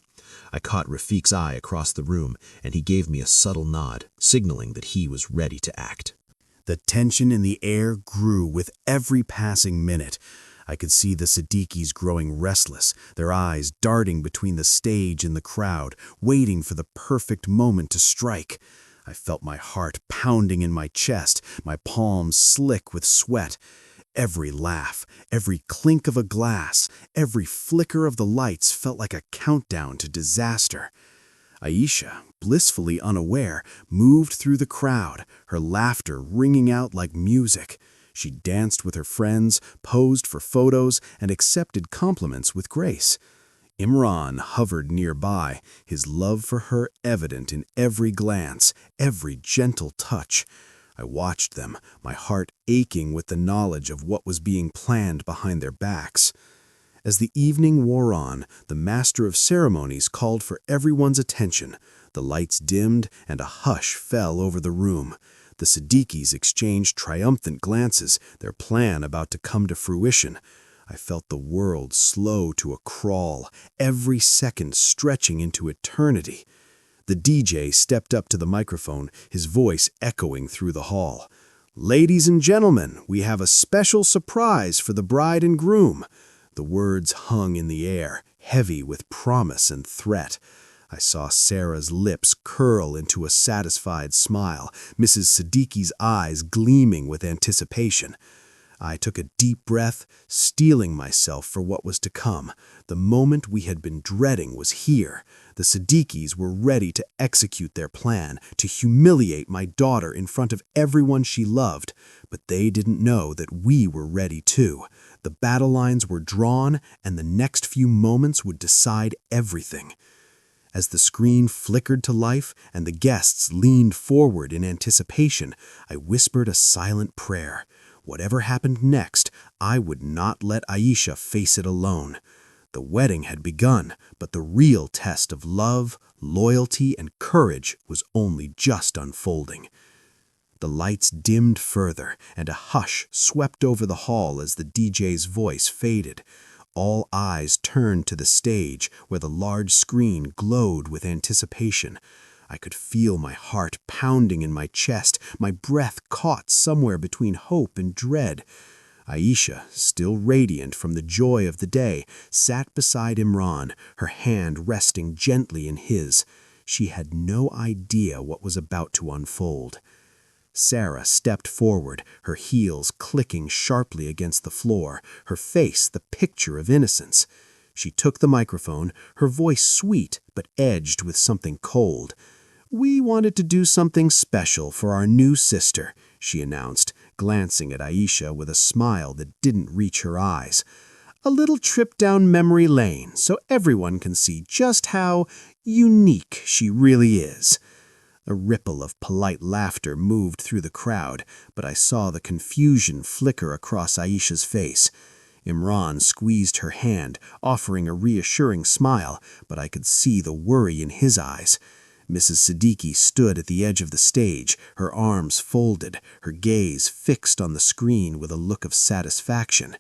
I caught Rafiq's eye across the room, and he gave me a subtle nod, signaling that he was ready to act. The tension in the air grew with every passing minute. I could see the Siddiquis growing restless, their eyes darting between the stage and the crowd, waiting for the perfect moment to strike. I felt my heart pounding in my chest, my palms slick with sweat. Every laugh, every clink of a glass, every flicker of the lights felt like a countdown to disaster. Aisha, blissfully unaware, moved through the crowd, her laughter ringing out like music. She danced with her friends, posed for photos, and accepted compliments with grace. Imran hovered nearby, his love for her evident in every glance, every gentle touch. I watched them, my heart aching with the knowledge of what was being planned behind their backs. As the evening wore on, the master of ceremonies called for everyone's attention. The lights dimmed and a hush fell over the room. The Siddiquis exchanged triumphant glances, their plan about to come to fruition. I felt the world slow to a crawl, every second stretching into eternity. The DJ stepped up to the microphone, his voice echoing through the hall. "Ladies and gentlemen, we have a special surprise for the bride and groom." The words hung in the air, heavy with promise and threat. I saw Sarah's lips curl into a satisfied smile, Mrs. Siddiqui's eyes gleaming with anticipation. I took a deep breath, steeling myself for what was to come. The moment we had been dreading was here. The Siddiquis were ready to execute their plan, to humiliate my daughter in front of everyone she loved. But they didn't know that we were ready too. The battle lines were drawn, and the next few moments would decide everything. As the screen flickered to life and the guests leaned forward in anticipation, I whispered a silent prayer. Whatever happened next, I would not let Aisha face it alone. The wedding had begun, but the real test of love, loyalty, and courage was only just unfolding. The lights dimmed further, and a hush swept over the hall as the DJ's voice faded. All eyes turned to the stage, where the large screen glowed with anticipation. I could feel my heart pounding in my chest, my breath caught somewhere between hope and dread. Aisha, still radiant from the joy of the day, sat beside Imran, her hand resting gently in his. She had no idea what was about to unfold. Sarah stepped forward, her heels clicking sharply against the floor, her face the picture of innocence. She took the microphone, her voice sweet but edged with something cold. "We wanted to do something special for our new sister," she announced, glancing at Aisha with a smile that didn't reach her eyes. "A little trip down memory lane so everyone can see just how unique she really is." A ripple of polite laughter moved through the crowd, but I saw the confusion flicker across Aisha's face. Imran squeezed her hand, offering a reassuring smile, but I could see the worry in his eyes. Mrs. Siddiqui stood at the edge of the stage, her arms folded, her gaze fixed on the screen with a look of satisfaction.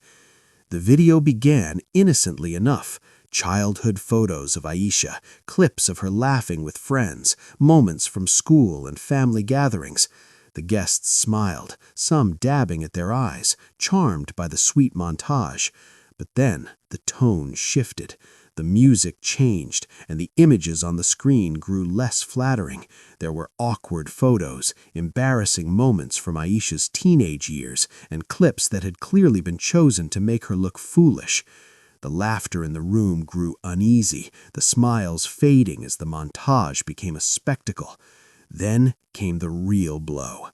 The video began innocently enough. Childhood photos of Aisha, clips of her laughing with friends, moments from school and family gatherings. The guests smiled, some dabbing at their eyes, charmed by the sweet montage. But then the tone shifted. The music changed, and the images on the screen grew less flattering. There were awkward photos, embarrassing moments from Aisha's teenage years, and clips that had clearly been chosen to make her look foolish. The laughter in the room grew uneasy, the smiles fading as the montage became a spectacle. Then came the real blow.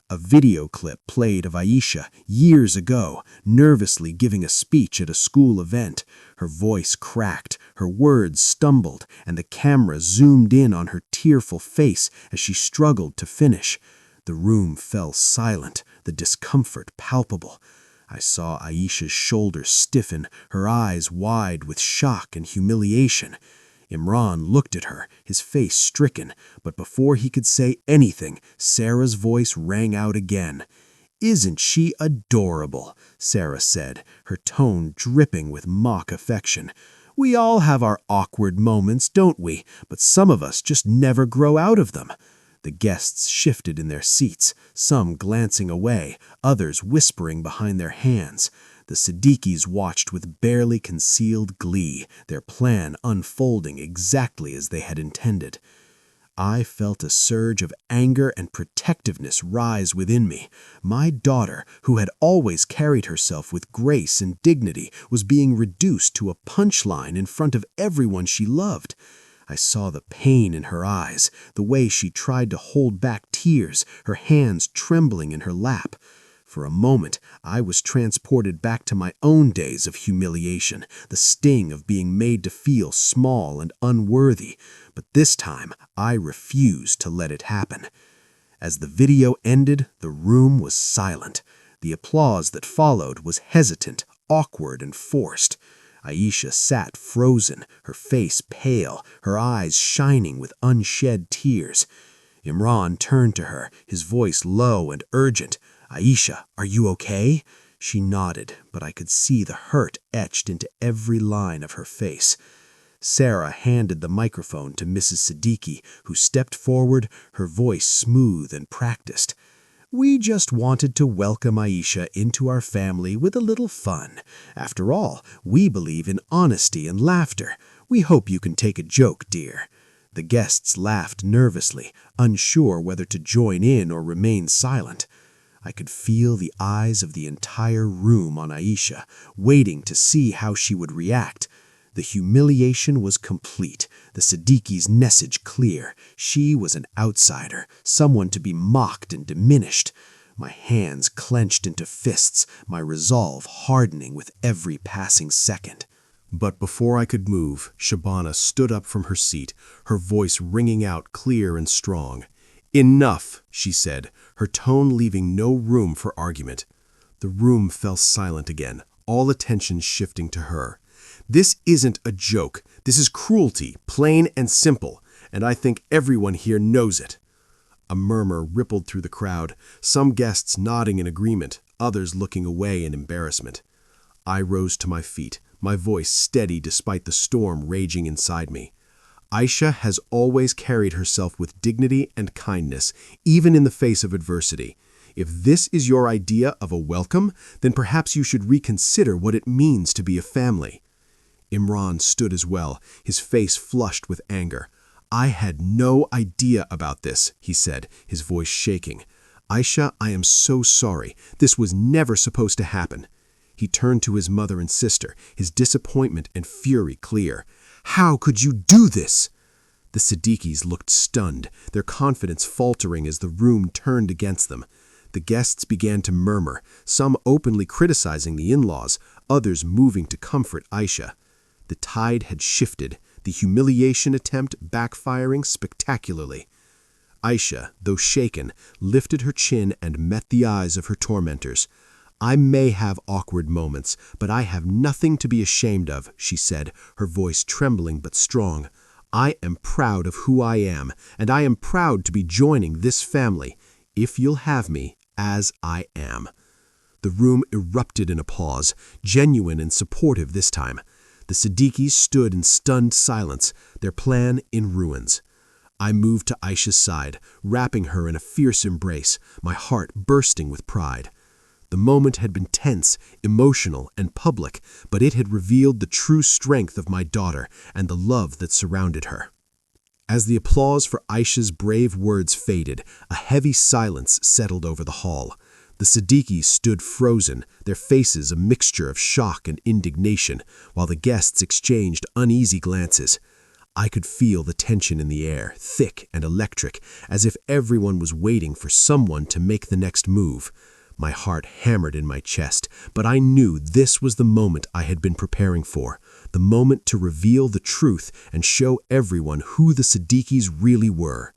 A video clip played of Aisha years ago, nervously giving a speech at a school event. Her voice cracked, her words stumbled, and the camera zoomed in on her tearful face as she struggled to finish. The room fell silent, the discomfort palpable. I saw Aisha's shoulders stiffen, her eyes wide with shock and humiliation. Imran looked at her, his face stricken, but before he could say anything, Sarah's voice rang out again. "Isn't she adorable?" Sarah said, her tone dripping with mock affection. "We all have our awkward moments, don't we? But some of us just never grow out of them." The guests shifted in their seats, some glancing away, others whispering behind their hands. The Siddiquis watched with barely concealed glee, their plan unfolding exactly as they had intended. I felt a surge of anger and protectiveness rise within me. My daughter, who had always carried herself with grace and dignity, was being reduced to a punchline in front of everyone she loved. I saw the pain in her eyes, the way she tried to hold back tears, her hands trembling in her lap. For a moment, I was transported back to my own days of humiliation, the sting of being made to feel small and unworthy. But this time, I refused to let it happen. As the video ended, the room was silent. The applause that followed was hesitant, awkward, and forced. Aisha sat frozen, her face pale, her eyes shining with unshed tears. Imran turned to her, his voice low and urgent. "Aisha, are you okay?" She nodded, but I could see the hurt etched into every line of her face. Sarah handed the microphone to Mrs. Siddiqui, who stepped forward, her voice smooth and practiced. "We just wanted to welcome Aisha into our family with a little fun. After all, we believe in honesty and laughter. We hope you can take a joke, dear." The guests laughed nervously, unsure whether to join in or remain silent. I could feel the eyes of the entire room on Aisha, waiting to see how she would react. The humiliation was complete, the Siddiqui's message clear. She was an outsider, someone to be mocked and diminished. My hands clenched into fists, my resolve hardening with every passing second. But before I could move, Shabana stood up from her seat, her voice ringing out clear and strong. "Enough," she said, her tone leaving no room for argument. The room fell silent again, all attention shifting to her. "This isn't a joke. This is cruelty, plain and simple, and I think everyone here knows it." A murmur rippled through the crowd, some guests nodding in agreement, others looking away in embarrassment. I rose to my feet, my voice steady despite the storm raging inside me. "Aisha has always carried herself with dignity and kindness, even in the face of adversity. If this is your idea of a welcome, then perhaps you should reconsider what it means to be a family." Imran stood as well, his face flushed with anger. "I had no idea about this," he said, his voice shaking. "Aisha, I am so sorry. This was never supposed to happen." He turned to his mother and sister, his disappointment and fury clear. "How could you do this?" The Siddiquis looked stunned, their confidence faltering as the room turned against them. The guests began to murmur, some openly criticizing the in-laws, others moving to comfort Aisha. The tide had shifted, the humiliation attempt backfiring spectacularly. Aisha, though shaken, lifted her chin and met the eyes of her tormentors. "I may have awkward moments, but I have nothing to be ashamed of," she said, her voice trembling but strong. "I am proud of who I am, and I am proud to be joining this family, if you'll have me as I am." The room erupted in applause, genuine and supportive this time. The Siddiquis stood in stunned silence, their plan in ruins. I moved to Aisha's side, wrapping her in a fierce embrace, my heart bursting with pride. The moment had been tense, emotional, and public, but it had revealed the true strength of my daughter and the love that surrounded her. As the applause for Aisha's brave words faded, a heavy silence settled over the hall. The Siddiquis stood frozen, their faces a mixture of shock and indignation, while the guests exchanged uneasy glances. I could feel the tension in the air, thick and electric, as if everyone was waiting for someone to make the next move. My heart hammered in my chest, but I knew this was the moment I had been preparing for, the moment to reveal the truth and show everyone who the Siddiquis really were.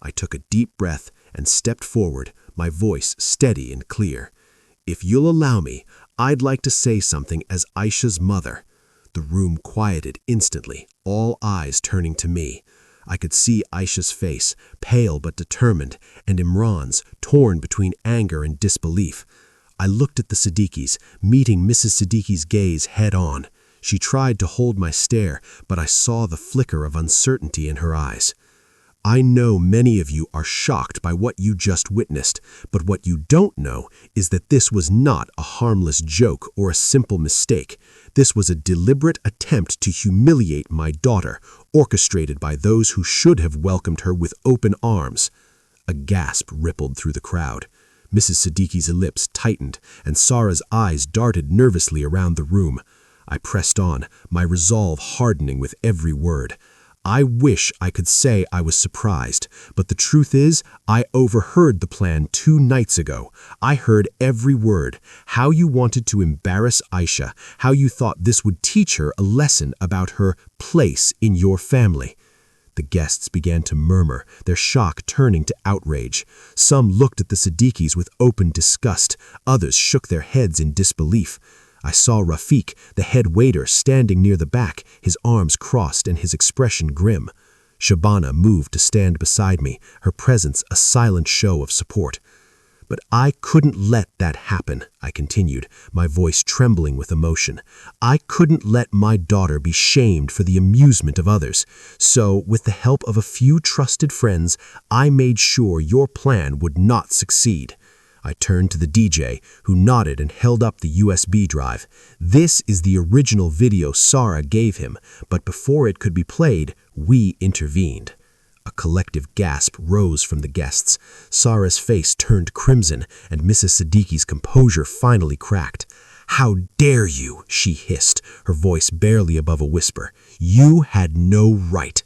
I took a deep breath and stepped forward, my voice steady and clear. "If you'll allow me, I'd like to say something as Aisha's mother." The room quieted instantly, all eyes turning to me. I could see Aisha's face, pale but determined, and Imran's, torn between anger and disbelief. I looked at the Siddiquis, meeting Mrs. Siddiqui's gaze head-on. She tried to hold my stare, but I saw the flicker of uncertainty in her eyes. I know many of you are shocked by what you just witnessed, but what you don't know is that this was not a harmless joke or a simple mistake. This was a deliberate attempt to humiliate my daughter, orchestrated by those who should have welcomed her with open arms. A gasp rippled through the crowd. Mrs. Siddiqui's lips tightened, and Sarah's eyes darted nervously around the room. I pressed on, my resolve hardening with every word. I wish I could say I was surprised, but the truth is, I overheard the plan 2 nights ago. I heard every word, how you wanted to embarrass Aisha, how you thought this would teach her a lesson about her place in your family. The guests began to murmur, their shock turning to outrage. Some looked at the Siddiquis with open disgust, others shook their heads in disbelief. I saw Rafiq, the head waiter, standing near the back, his arms crossed and his expression grim. Shabana moved to stand beside me, her presence a silent show of support. But I couldn't let that happen, I continued, my voice trembling with emotion. I couldn't let my daughter be shamed for the amusement of others. So, with the help of a few trusted friends, I made sure your plan would not succeed. I turned to the DJ, who nodded and held up the USB drive. This is the original video Sarah gave him, but before it could be played, we intervened. A collective gasp rose from the guests. Sarah's face turned crimson, and Mrs. Siddiqui's composure finally cracked. "How dare you?" she hissed, her voice barely above a whisper. "You had no right."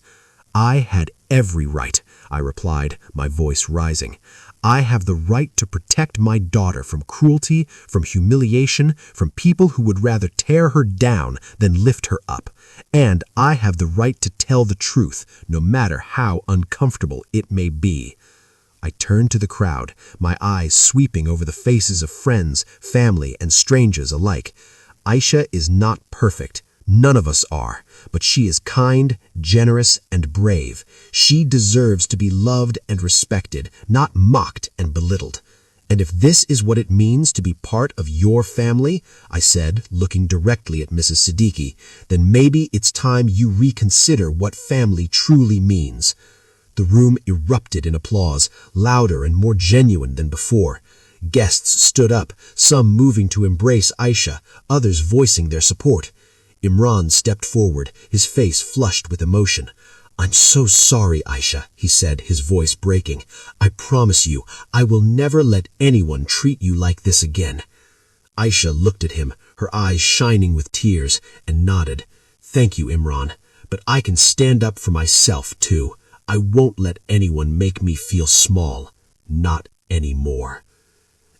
"I had every right," I replied, my voice rising. "I have the right to protect my daughter from cruelty, from humiliation, from people who would rather tear her down than lift her up. And I have the right to tell the truth, no matter how uncomfortable it may be." I turned to the crowd, my eyes sweeping over the faces of friends, family, and strangers alike. Aisha is not perfect. None of us are, but she is kind, generous, and brave. She deserves to be loved and respected, not mocked and belittled. "And if this is what it means to be part of your family," I said, looking directly at Mrs. Siddiqui, "then maybe it's time you reconsider what family truly means." The room erupted in applause, louder and more genuine than before. Guests stood up, some moving to embrace Aisha, others voicing their support. Imran stepped forward, his face flushed with emotion. "I'm so sorry, Aisha," he said, his voice breaking. "I promise you, I will never let anyone treat you like this again." Aisha looked at him, her eyes shining with tears, and nodded. "Thank you, Imran, but I can stand up for myself, too. I won't let anyone make me feel small. Not anymore."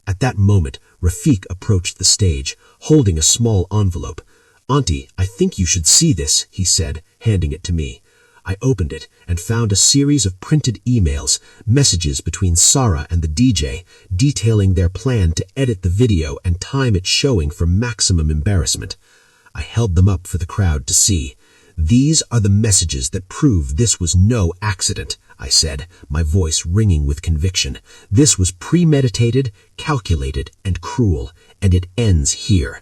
At that moment, Rafiq approached the stage, holding a small envelope. "Auntie, I think you should see this," he said, handing it to me. I opened it and found a series of printed emails, messages between Sarah and the DJ, detailing their plan to edit the video and time its showing for maximum embarrassment. I held them up for the crowd to see. "These are the messages that prove this was no accident," I said, my voice ringing with conviction. "This was premeditated, calculated, and cruel, and it ends here."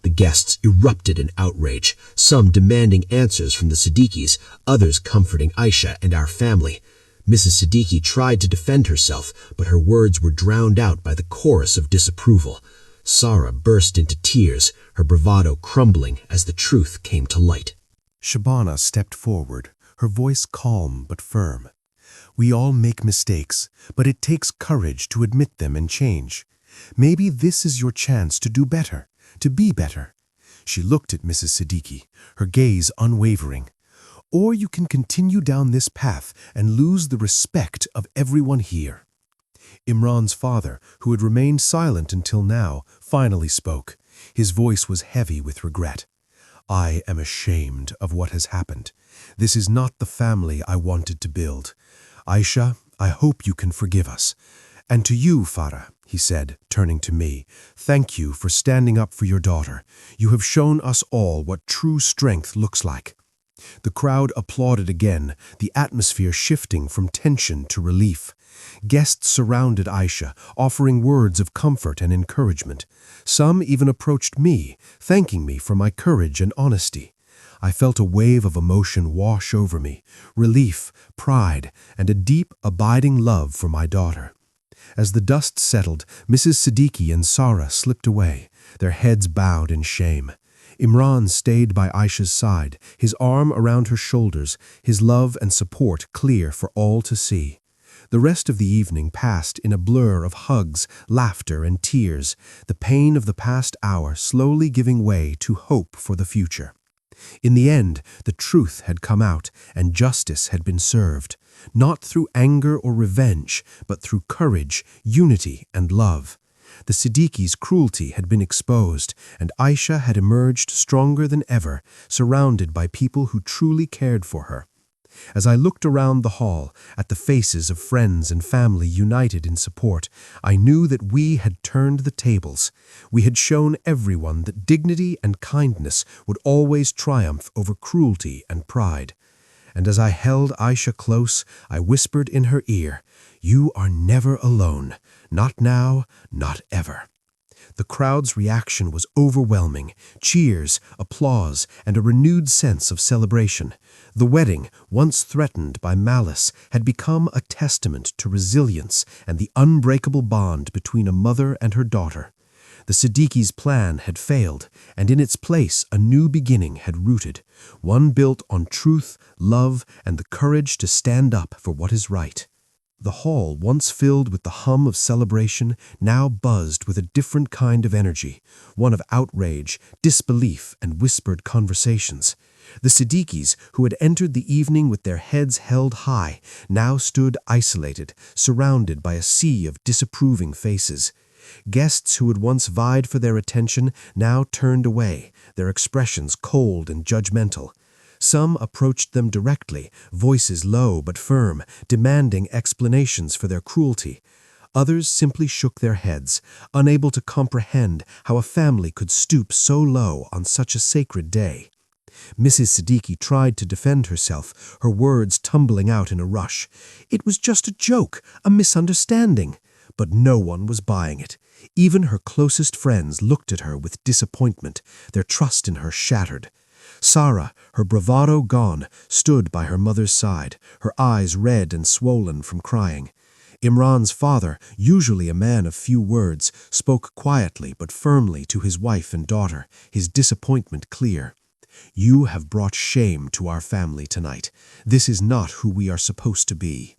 The guests erupted in outrage, some demanding answers from the Siddiquis, others comforting Aisha and our family. Mrs. Siddiqui tried to defend herself, but her words were drowned out by the chorus of disapproval. Sarah burst into tears, her bravado crumbling as the truth came to light. Shabana stepped forward, her voice calm but firm. "We all make mistakes, but it takes courage to admit them and change. Maybe this is your chance to do better, to be better." She looked at Mrs. Siddiqui, her gaze unwavering. "Or you can continue down this path and lose the respect of everyone here." Imran's father, who had remained silent until now, finally spoke. His voice was heavy with regret. "I am ashamed of what has happened. This is not the family I wanted to build. Aisha, I hope you can forgive us. And to you, Farah," he said, turning to me, "thank you for standing up for your daughter. You have shown us all what true strength looks like." The crowd applauded again, the atmosphere shifting from tension to relief. Guests surrounded Aisha, offering words of comfort and encouragement. Some even approached me, thanking me for my courage and honesty. I felt a wave of emotion wash over me, relief, pride, and a deep, abiding love for my daughter. As the dust settled, Mrs. Siddiqui and Sarah slipped away, their heads bowed in shame. Imran stayed by Aisha's side, his arm around her shoulders, his love and support clear for all to see. The rest of the evening passed in a blur of hugs, laughter, and tears, the pain of the past hour slowly giving way to hope for the future. In the end, the truth had come out and justice had been served, not through anger or revenge, but through courage, unity, and love. The Siddiqui's cruelty had been exposed, and Aisha had emerged stronger than ever, surrounded by people who truly cared for her. As I looked around the hall, at the faces of friends and family united in support, I knew that we had turned the tables. We had shown everyone that dignity and kindness would always triumph over cruelty and pride. And as I held Aisha close, I whispered in her ear, "You are never alone. Not now, not ever." The crowd's reaction was overwhelming. Cheers, applause, and a renewed sense of celebration. The wedding, once threatened by malice, had become a testament to resilience and the unbreakable bond between a mother and her daughter. The Siddiqui's plan had failed, and in its place a new beginning had rooted, one built on truth, love, and the courage to stand up for what is right. The hall, once filled with the hum of celebration, now buzzed with a different kind of energy, one of outrage, disbelief, and whispered conversations. The Siddiquis, who had entered the evening with their heads held high, now stood isolated, surrounded by a sea of disapproving faces. Guests who had once vied for their attention now turned away, their expressions cold and judgmental. Some approached them directly, voices low but firm, demanding explanations for their cruelty. Others simply shook their heads, unable to comprehend how a family could stoop so low on such a sacred day. Mrs. Siddiqui tried to defend herself, her words tumbling out in a rush. It was just a joke, a misunderstanding. But no one was buying it. Even her closest friends looked at her with disappointment, their trust in her shattered. Sarah, her bravado gone, stood by her mother's side, her eyes red and swollen from crying. Imran's father, usually a man of few words, spoke quietly but firmly to his wife and daughter, his disappointment clear. "You have brought shame to our family tonight. This is not who we are supposed to be."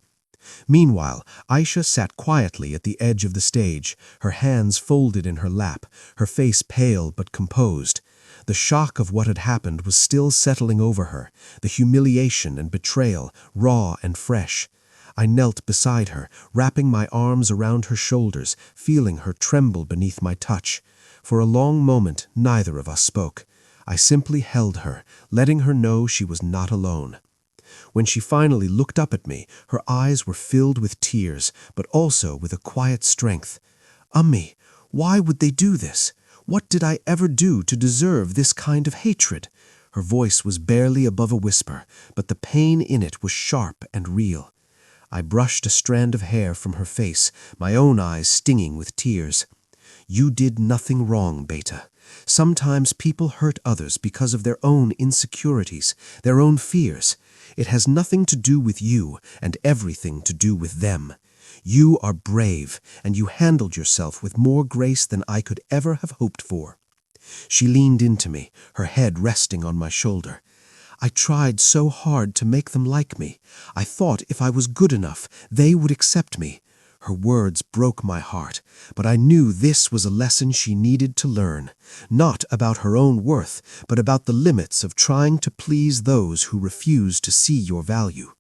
Meanwhile, Aisha sat quietly at the edge of the stage, her hands folded in her lap, her face pale but composed. The shock of what had happened was still settling over her, the humiliation and betrayal, raw and fresh. I knelt beside her, wrapping my arms around her shoulders, feeling her tremble beneath my touch. For a long moment, neither of us spoke. I simply held her, letting her know she was not alone. When she finally looked up at me, her eyes were filled with tears, but also with a quiet strength. "Ummi, why would they do this? What did I ever do to deserve this kind of hatred?" Her voice was barely above a whisper, but the pain in it was sharp and real. I brushed a strand of hair from her face, my own eyes stinging with tears. "You did nothing wrong, Beta. Sometimes people hurt others because of their own insecurities, their own fears. It has nothing to do with you and everything to do with them. You are brave, and you handled yourself with more grace than I could ever have hoped for." She leaned into me, her head resting on my shoulder. "I tried so hard to make them like me. I thought if I was good enough, they would accept me." Her words broke my heart, but I knew this was a lesson she needed to learn, not about her own worth, but about the limits of trying to please those who refuse to see your value.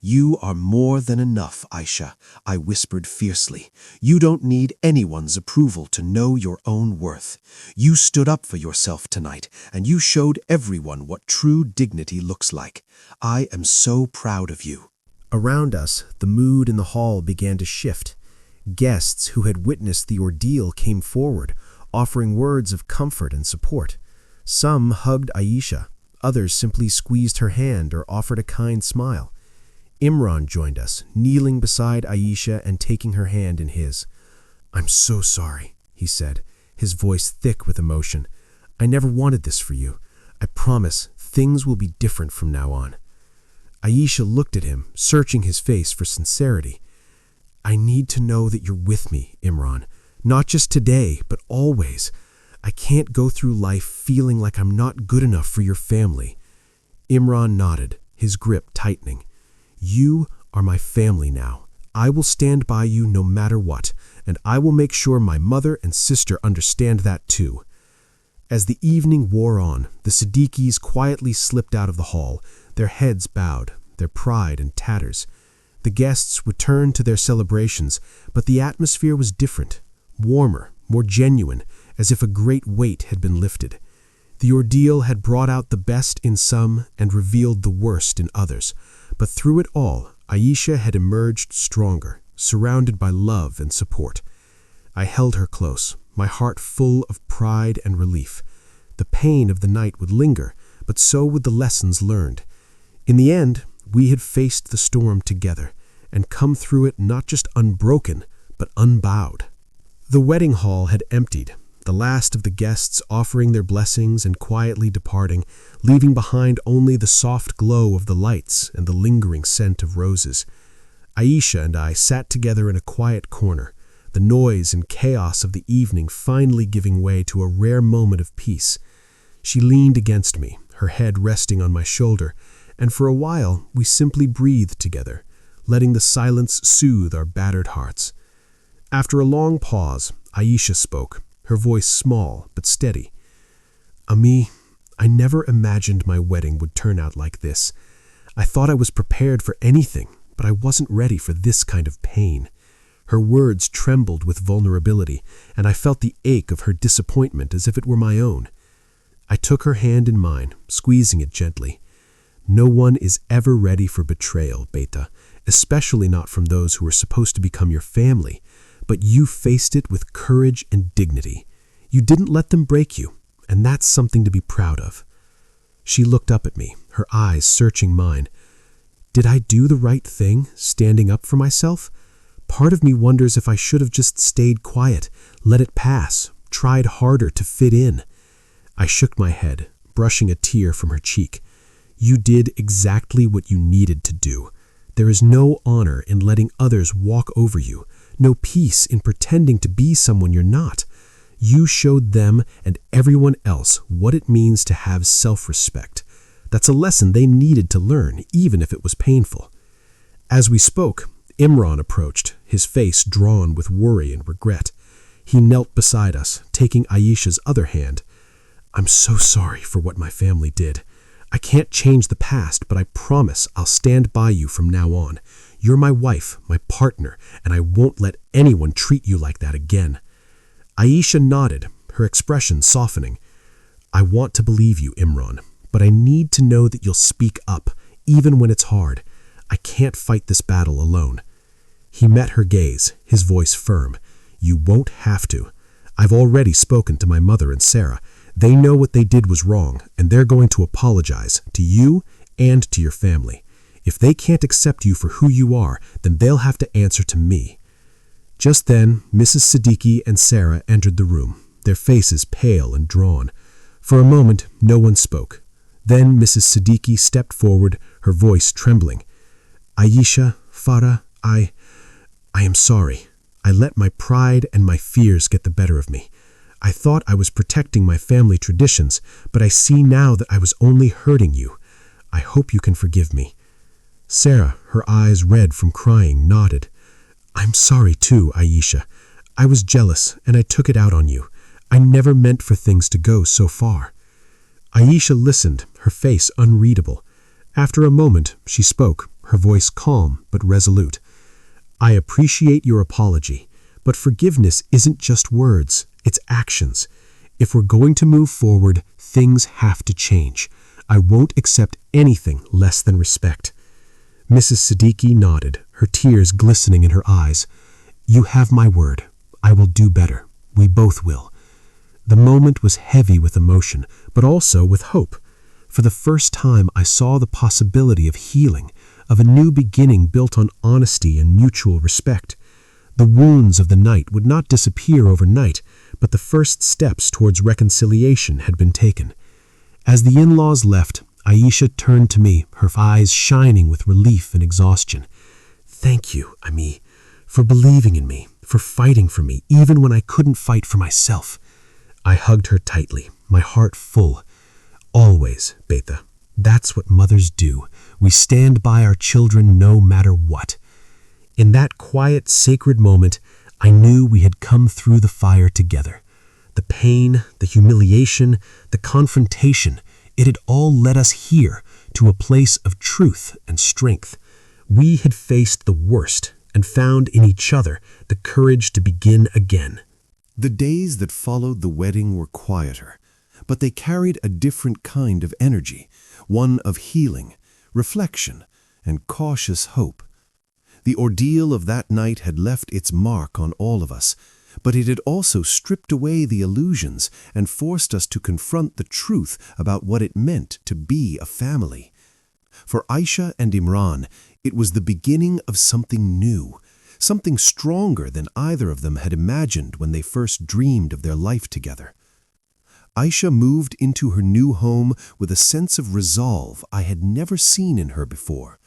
"You are more than enough, Aisha," I whispered fiercely. "You don't need anyone's approval to know your own worth. You stood up for yourself tonight, and you showed everyone what true dignity looks like. I am so proud of you." Around us, the mood in the hall began to shift. Guests who had witnessed the ordeal came forward, offering words of comfort and support. Some hugged Aisha, others simply squeezed her hand or offered a kind smile. Imran joined us, kneeling beside Aisha and taking her hand in his. "I'm so sorry," he said, his voice thick with emotion. "I never wanted this for you. I promise, Things will be different from now on." Aisha looked at him, searching his face for sincerity. "I need to know that you're with me, Imran. Not just today, but always. I can't go through life feeling like I'm not good enough for your family." Imran nodded, his grip tightening. "You are my family now. I will stand by you no matter what, and I will make sure my mother and sister understand that too." As the evening wore on, the Siddiquis quietly slipped out of the hall, their heads bowed, their pride in tatters. The guests returned to their celebrations, but the atmosphere was different, warmer, more genuine, as if a great weight had been lifted. The ordeal had brought out the best in some and revealed the worst in others, but through it all, Aisha had emerged stronger, surrounded by love and support. I held her close, my heart full of pride and relief. The pain of the night would linger, but so would the lessons learned. In the end, we had faced the storm together, and come through it not just unbroken, but unbowed. The wedding hall had emptied, the last of the guests offering their blessings and quietly departing, leaving behind only the soft glow of the lights and the lingering scent of roses. Aisha and I sat together in a quiet corner, the noise and chaos of the evening finally giving way to a rare moment of peace. She leaned against me, her head resting on my shoulder, and for a while we simply breathed together, letting the silence soothe our battered hearts. After a long pause, Aisha spoke, her voice small but steady. "Ami, I never imagined my wedding would turn out like this. I thought I was prepared for anything, but I wasn't ready for this kind of pain." Her words trembled with vulnerability, and I felt the ache of her disappointment as if it were my own. I took her hand in mine, squeezing it gently. "No one is ever ready for betrayal, Beta, especially not from those who are supposed to become your family. But you faced it with courage and dignity. You didn't let them break you, and that's something to be proud of." She looked up at me, her eyes searching mine. Did I do the right thing, standing up for myself? Part of me wonders if I should have just stayed quiet, let it pass, tried harder to fit in. I shook my head, brushing a tear from her cheek. "You did exactly what you needed to do. There is no honor in letting others walk over you, no peace in pretending to be someone you're not. You showed them and everyone else what it means to have self-respect. That's a lesson they needed to learn, even if it was painful." As we spoke, Imran approached, his face drawn with worry and regret. He knelt beside us, taking Aisha's other hand. "I'm so sorry for what my family did. I can't change the past, but I promise I'll stand by you from now on. You're my wife, my partner, and I won't let anyone treat you like that again." Aisha nodded, her expression softening. "I want to believe you, Imran, but I need to know that you'll speak up, even when it's hard. I can't fight this battle alone." He met her gaze, his voice firm. "You won't have to. I've already spoken to my mother and Sarah. They know what they did was wrong, and they're going to apologize to you and to your family. If they can't accept you for who you are, then they'll have to answer to me." Just then, Mrs. Siddiqui and Sarah entered the room, their faces pale and drawn. For a moment, no one spoke. Then Mrs. Siddiqui stepped forward, her voice trembling. "Aisha, Farah, I am sorry. I let my pride and my fears get the better of me. I thought I was protecting my family traditions, but I see now that I was only hurting you. I hope you can forgive me." Sarah, her eyes red from crying, nodded. "I'm sorry too, Aisha. I was jealous, and I took it out on you. I never meant for things to go so far." Aisha listened, her face unreadable. After a moment, she spoke, her voice calm but resolute. "I appreciate your apology, but forgiveness isn't just words, it's actions. If we're going to move forward, things have to change. I won't accept anything less than respect." Mrs. Siddiqui nodded, her tears glistening in her eyes. "You have my word. I will do better. We both will." The moment was heavy with emotion, but also with hope. For the first time, I saw the possibility of healing, of a new beginning built on honesty and mutual respect. The wounds of the night would not disappear overnight, but the first steps towards reconciliation had been taken. As the in-laws left, Aisha turned to me, her eyes shining with relief and exhaustion. "Thank you, Ami, for believing in me, for fighting for me, even when I couldn't fight for myself." I hugged her tightly, my heart full. "Always, Betha. That's what mothers do. We stand by our children no matter what." In that quiet, sacred moment, I knew we had come through the fire together. The pain, the humiliation, the confrontation, it had all led us here to a place of truth and strength. We had faced the worst and found in each other the courage to begin again. The days that followed the wedding were quieter, but they carried a different kind of energy, one of healing, reflection, and cautious hope. The ordeal of that night had left its mark on all of us, but it had also stripped away the illusions and forced us to confront the truth about what it meant to be a family. For Aisha and Imran, it was the beginning of something new, something stronger than either of them had imagined when they first dreamed of their life together. Aisha moved into her new home with a sense of resolve I had never seen in her before.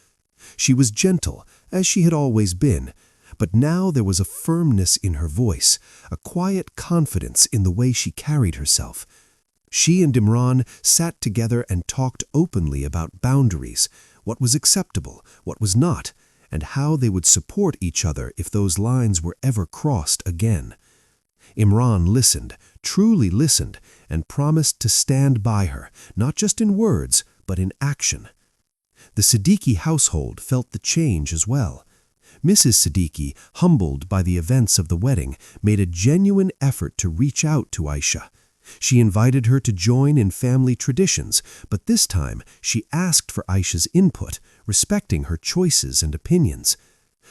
She was gentle, as she had always been, but now there was a firmness in her voice, a quiet confidence in the way she carried herself. She and Imran sat together and talked openly about boundaries, what was acceptable, what was not, and how they would support each other if those lines were ever crossed again. Imran listened, truly listened, and promised to stand by her, not just in words, but in action. The Siddiqui household felt the change as well. Mrs. Siddiqui, humbled by the events of the wedding, made a genuine effort to reach out to Aisha. She invited her to join in family traditions, but this time she asked for Aisha's input, respecting her choices and opinions.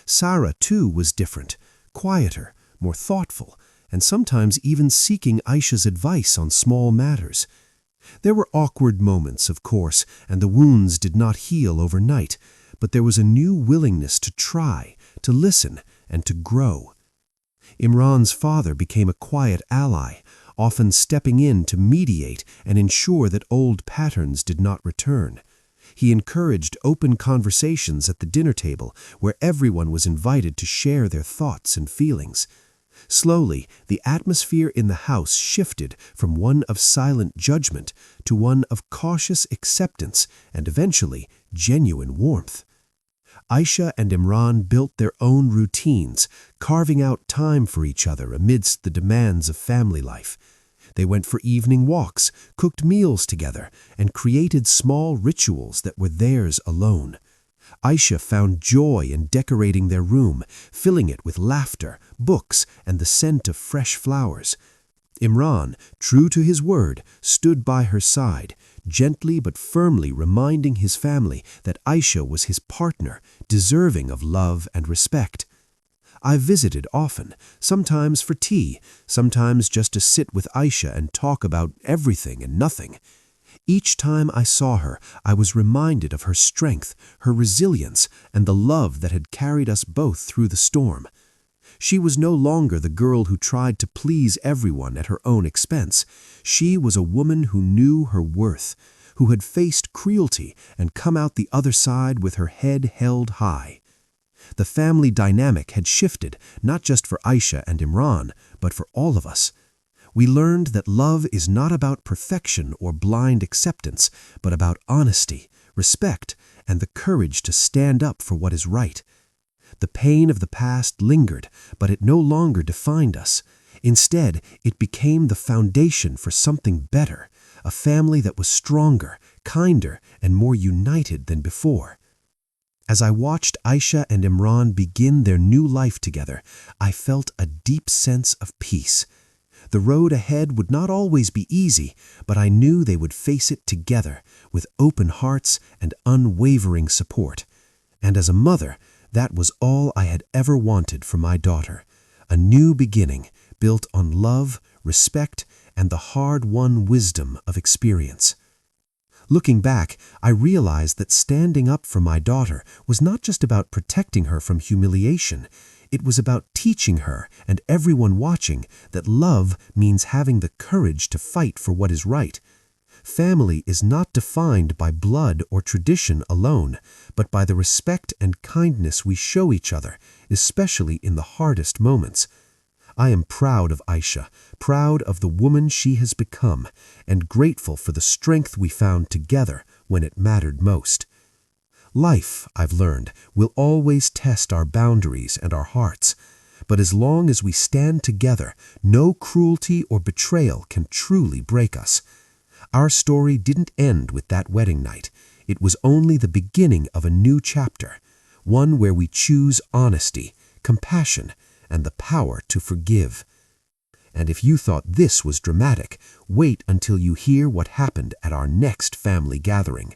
Sarah, too, was different, quieter, more thoughtful, and sometimes even seeking Aisha's advice on small matters. There were awkward moments, of course, and the wounds did not heal overnight, but there was a new willingness to try, to listen, and to grow. Imran's father became a quiet ally, often stepping in to mediate and ensure that old patterns did not return. He encouraged open conversations at the dinner table where everyone was invited to share their thoughts and feelings. Slowly, the atmosphere in the house shifted from one of silent judgment to one of cautious acceptance and eventually genuine warmth. Aisha and Imran built their own routines, carving out time for each other amidst the demands of family life. They went for evening walks, cooked meals together, and created small rituals that were theirs alone. Aisha found joy in decorating their room, filling it with laughter, books, and the scent of fresh flowers. Imran, true to his word, stood by her side, gently but firmly reminding his family that Aisha was his partner, deserving of love and respect. I visited often, sometimes for tea, sometimes just to sit with Aisha and talk about everything and nothing. Each time I saw her, I was reminded of her strength, her resilience, and the love that had carried us both through the storm. She was no longer the girl who tried to please everyone at her own expense. She was a woman who knew her worth, who had faced cruelty and come out the other side with her head held high. The family dynamic had shifted, not just for Aisha and Imran, but for all of us. We learned that love is not about perfection or blind acceptance, but about honesty, respect, and the courage to stand up for what is right. The pain of the past lingered, but it no longer defined us. Instead, it became the foundation for something better, a family that was stronger, kinder, and more united than before. As I watched Aisha and Imran begin their new life together, I felt a deep sense of peace. The road ahead would not always be easy, but I knew they would face it together, with open hearts and unwavering support. And as a mother, that was all I had ever wanted for my daughter, a new beginning built on love, respect, and the hard-won wisdom of experience. Looking back, I realized that standing up for my daughter was not just about protecting her from humiliation. It was about teaching her and everyone watching that love means having the courage to fight for what is right. Family is not defined by blood or tradition alone, but by the respect and kindness we show each other, especially in the hardest moments. I am proud of Aisha, proud of the woman she has become, and grateful for the strength we found together when it mattered most. Life, I've learned, will always test our boundaries and our hearts, but as long as we stand together, no cruelty or betrayal can truly break us. Our story didn't end with that wedding night. It was only the beginning of a new chapter, one where we choose honesty, compassion, and the power to forgive. And if you thought this was dramatic, wait until you hear what happened at our next family gathering.